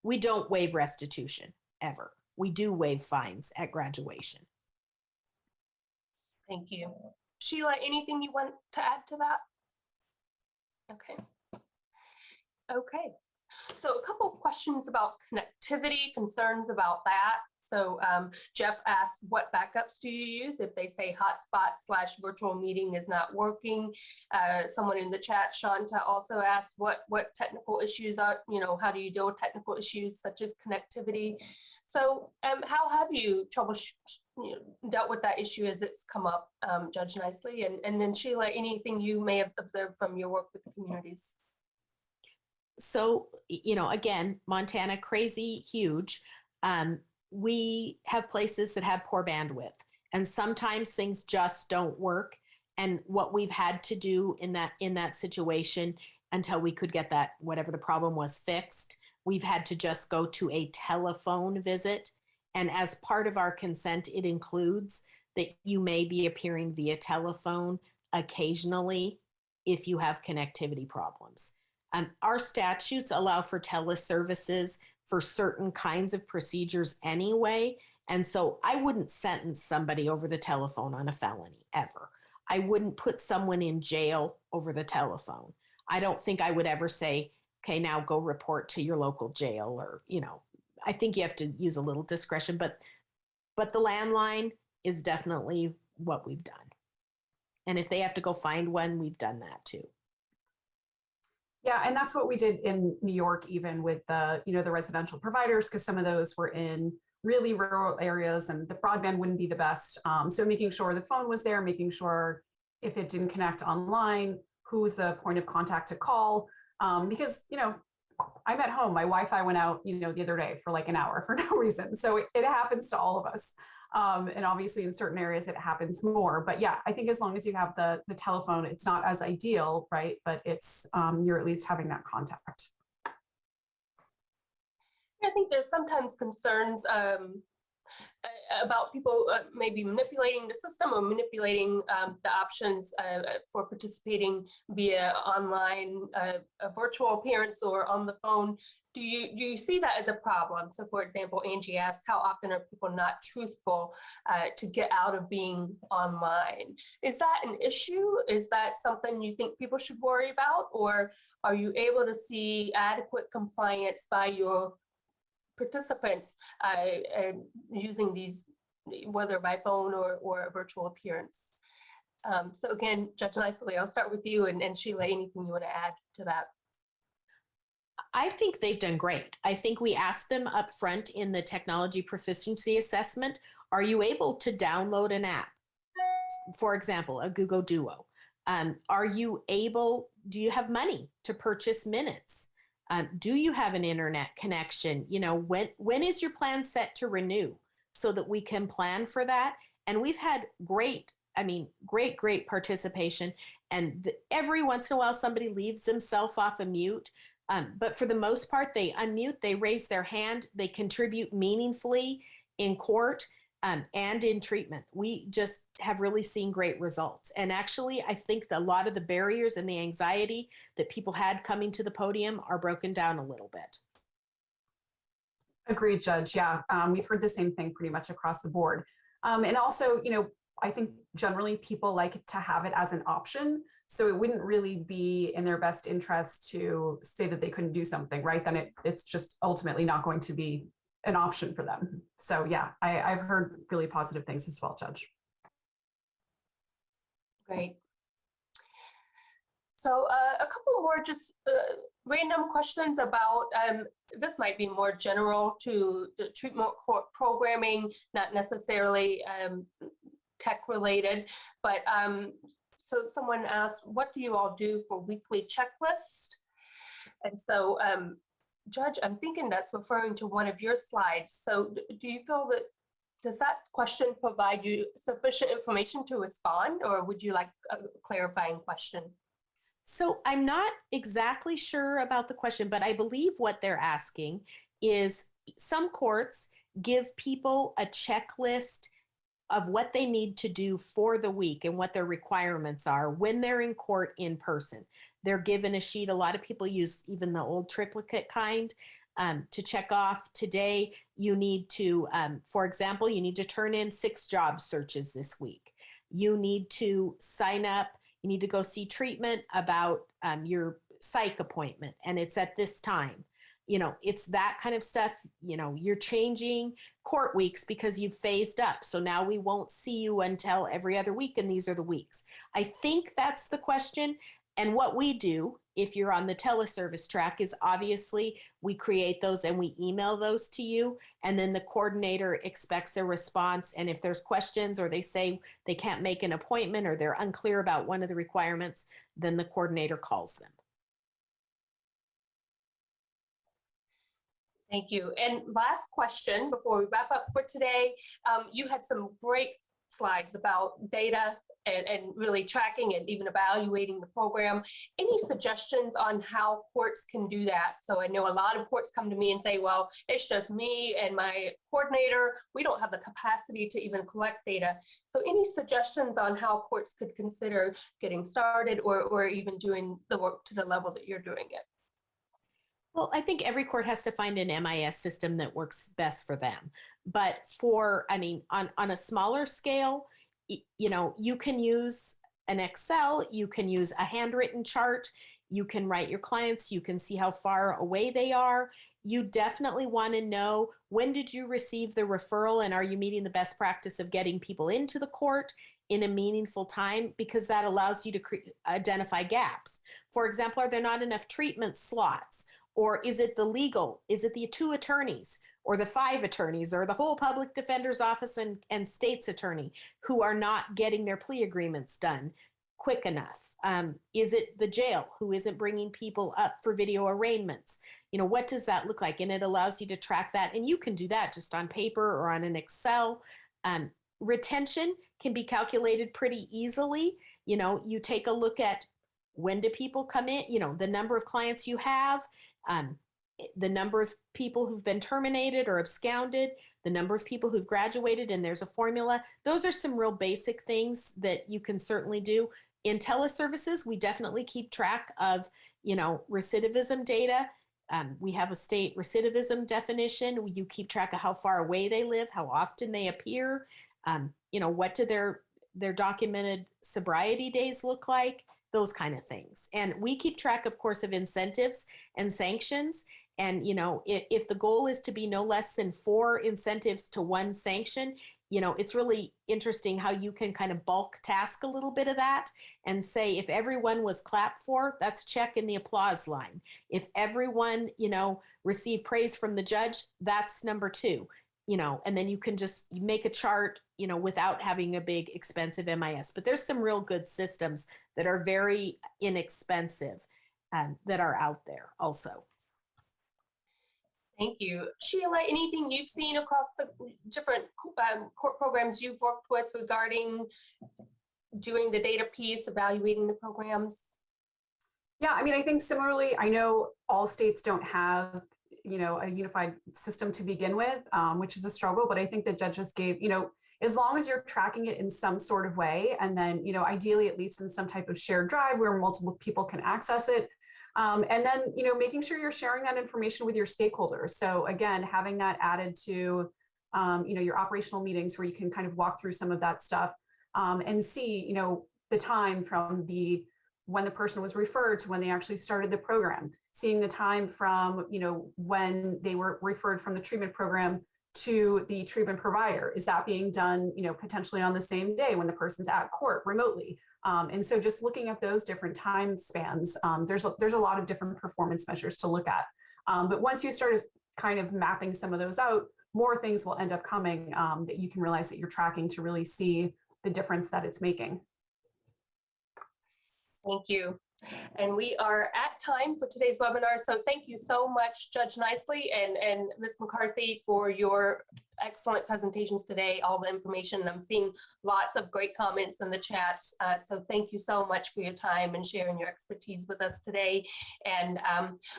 We don't waive restitution ever. We do waive fines at graduation. Thank you. Sheila, anything you want to add to that? Okay. So a couple of questions about connectivity, concerns about that. So Jeff asked, what backups do you use if they say hotspot/virtual meeting is not working? Someone in the chat, Shanta, also asked what technical issues are, how do you deal with technical issues such as connectivity? So how have you dealt with that issue as it's come up, Judge Nicely? And then Sheila, anything you may have observed from your work with the communities? So, again, Montana, crazy, huge. We have places that have poor bandwidth, and sometimes things just don't work. And what we've had to do in that situation, until we could get that, whatever the problem was, fixed, we've had to just go to a telephone visit. And as part of our consent, it includes that you may be appearing via telephone occasionally if you have connectivity problems. Our statutes allow for teleservices for certain kinds of procedures anyway. And so I wouldn't sentence somebody over the telephone on a felony ever. I wouldn't put someone in jail over the telephone. I don't think I would ever say, okay, now go report to your local jail, or, I think you have to use a little discretion, but the landline is definitely what we've done. And if they have to go find one, we've done that too. Yeah, and that's what we did in New York, even with the residential providers, because some of those were in really rural areas and the broadband wouldn't be the best. So making sure the phone was there, making sure if it didn't connect online, who was the point of contact to call? Because, I'm at home, my Wi-Fi went out, the other day for like an hour for no reason. So it happens to all of us. And obviously in certain areas it happens more, but yeah, I think as long as you have the telephone, it's not as ideal, right? But it's, you're at least having that contact. I think there's sometimes concerns about people maybe manipulating the system or manipulating the options for participating via online, a virtual appearance or on the phone. Do you see that as a problem? So for example, Angie asked, how often are people not truthful to get out of being online? Is that an issue? Is that something you think people should worry about? Or are you able to see adequate compliance by your participants using these, whether by phone or a virtual appearance? So again, Judge Nicely, I'll start with you, and Sheila, anything you want to add to that? I think they've done great. I think we asked them up front in the technology proficiency assessment, are you able to download an app? For example, a Google Duo. Are you able, do you have money to purchase minutes? Do you have an internet connection? When is your plan set to renew so that we can plan for that? And we've had great participation. And every once in a while, somebody leaves themselves off a mute. But for the most part, they unmute, they raise their hand, they contribute meaningfully in court and in treatment. We just have really seen great results. And actually, I think that a lot of the barriers and the anxiety that people had coming to the podium are broken down a little bit. Agreed, Judge. Yeah, we've heard the same thing pretty much across the board. And also, I think generally people like to have it as an option. So it wouldn't really be in their best interest to say that they couldn't do something, right? Then it's just ultimately not going to be an option for them. So yeah, I've heard really positive things as well, Judge. Great. So a couple more just random questions about, this might be more general to the treatment court programming, not necessarily tech related, but so someone asked, what do you all do for weekly checklist? And so Judge, I'm thinking that's referring to one of your slides. So do you feel that, does that question provide you sufficient information to respond, or would you like a clarifying question? So I'm not exactly sure about the question, but I believe what they're asking is some courts give people a checklist of what they need to do for the week and what their requirements are when they're in court in person. They're given a sheet. A lot of people use even the old triplicate kind to check off. Today, you need to, for example, you need to turn in 6 job searches this week. You need to sign up. You need to go see treatment about your psych appointment, and it's at this time. You know, it's that kind of stuff. You know, you're changing court weeks because you've phased up. So now we won't see you until every other week, and these are the weeks. I think that's the question. And what we do, if you're on the teleservice track, is obviously we create those and we email those to you. And then the coordinator expects a response. And if there's questions or they say they can't make an appointment or they're unclear about one of the requirements, then the coordinator calls them. Thank you. And last question before we wrap up for today, you had some great slides about data and really tracking and even evaluating the program. Any suggestions on how courts can do that? So I know a lot of courts come to me and say, well, it's just me and my coordinator. We don't have the capacity to even collect data. So any suggestions on how courts could consider getting started or even doing the work to the level that you're doing it? Well, I think every court has to find an MIS system that works best for them. But for, I mean, on a smaller scale, you know, you can use an Excel, you can use a handwritten chart, you can write your clients, you can see how far away they are. You definitely want to know, when did you receive the referral, and are you meeting the best practice of getting people into the court in a meaningful time? Because that allows you to identify gaps. For example, are there not enough treatment slots? Or is it the legal? Is it the 2 attorneys or the 5 attorneys or the whole public defender's office and state's attorney who are not getting their plea agreements done quick enough? Is it the jail who isn't bringing people up for video arraignments? You know, what does that look like? And it allows you to track that. And you can do that just on paper or on an Excel. Retention can be calculated pretty easily. You know, you take a look at, when do people come in, you know, the number of clients you have, the number of people who've been terminated or absconded, the number of people who've graduated, and there's a formula. Those are some real basic things that you can certainly do. In teleservices, we definitely keep track of, you know, recidivism data. We have a state recidivism definition. You keep track of how far away they live, how often they appear, you know, what do their documented sobriety days look like, those kind of things. And we keep track, of course, of incentives and sanctions. And, you know, if the goal is to be no less than 4 incentives to 1 sanction, you know, it's really interesting how you can kind of bulk task a little bit of that and say, if everyone was clapped for, that's check in the applause line. If everyone, you know, received praise from the judge, that's number 2. You know, and then you can just make a chart, you know, without having a big expensive MIS. But there's some real good systems that are very inexpensive that are out there also. Thank you. Sheila, anything you've seen across the different court programs you've worked with regarding doing the data piece, evaluating the programs? Yeah, I mean, I think similarly, I know all states don't have, you know, a unified system to begin with, which is a struggle, but I think the judges gave, you know, as long as you're tracking it in some sort of way, and then, you know, ideally at least in some type of shared drive where multiple people can access it. And then, you know, making sure you're sharing that information with your stakeholders. So again, having that added to, you know, your operational meetings where you can kind of walk through some of that stuff and see, you know, the time from when the person was referred to when they actually started the program. seeing the time from, when they were referred from the treatment program to the treatment provider. Is that being done, potentially on the same day when the person's at court remotely? And so just looking at those different time spans, there's a lot of different performance measures to look at. But once you start kind of mapping some of those out, more things will end up coming that you can realize that you're tracking to really see the difference that it's making. Thank you. And we are at time for today's webinar. So thank you so much, Judge Nicely and Ms. McCarthy, for your excellent presentations today, all the information. I'm seeing lots of great comments in the chat. So thank you so much for your time and sharing your expertise with us today. And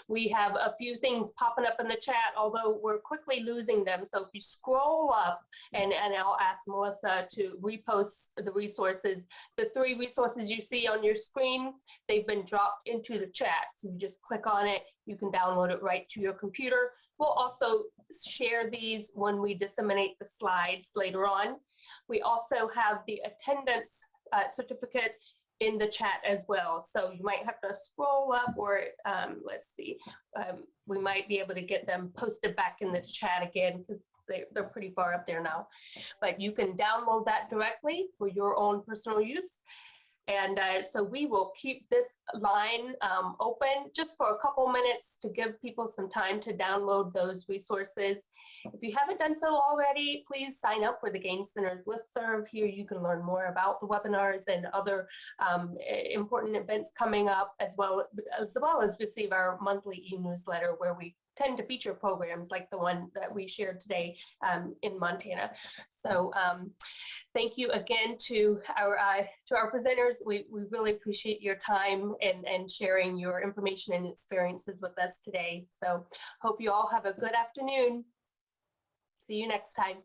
we have a few things popping up in the chat, although we're quickly losing them. So if you scroll up, and I'll ask Melissa to repost the resources, the 3 resources you see on your screen, they've been dropped into the chat. So you just click on it, you can download it right to your computer. We'll also share these when we disseminate the slides later on. We also have the attendance certificate in the chat as well. So you might have to scroll up, or let's see, we might be able to get them posted back in the chat again, because they're pretty far up there now. But you can download that directly for your own personal use. And so we will keep this line open just for a couple minutes to give people some time to download those resources. If you haven't done so already, please sign up for the Gain Center's listserv. Here you can learn more about the webinars and other important events coming up, as well as receive our monthly e-newsletter, where we tend to feature programs like the one that we shared today in Montana. So thank you again to our presenters. We really appreciate your time and sharing your information and experiences with us today. So hope you all have a good afternoon. See you next time.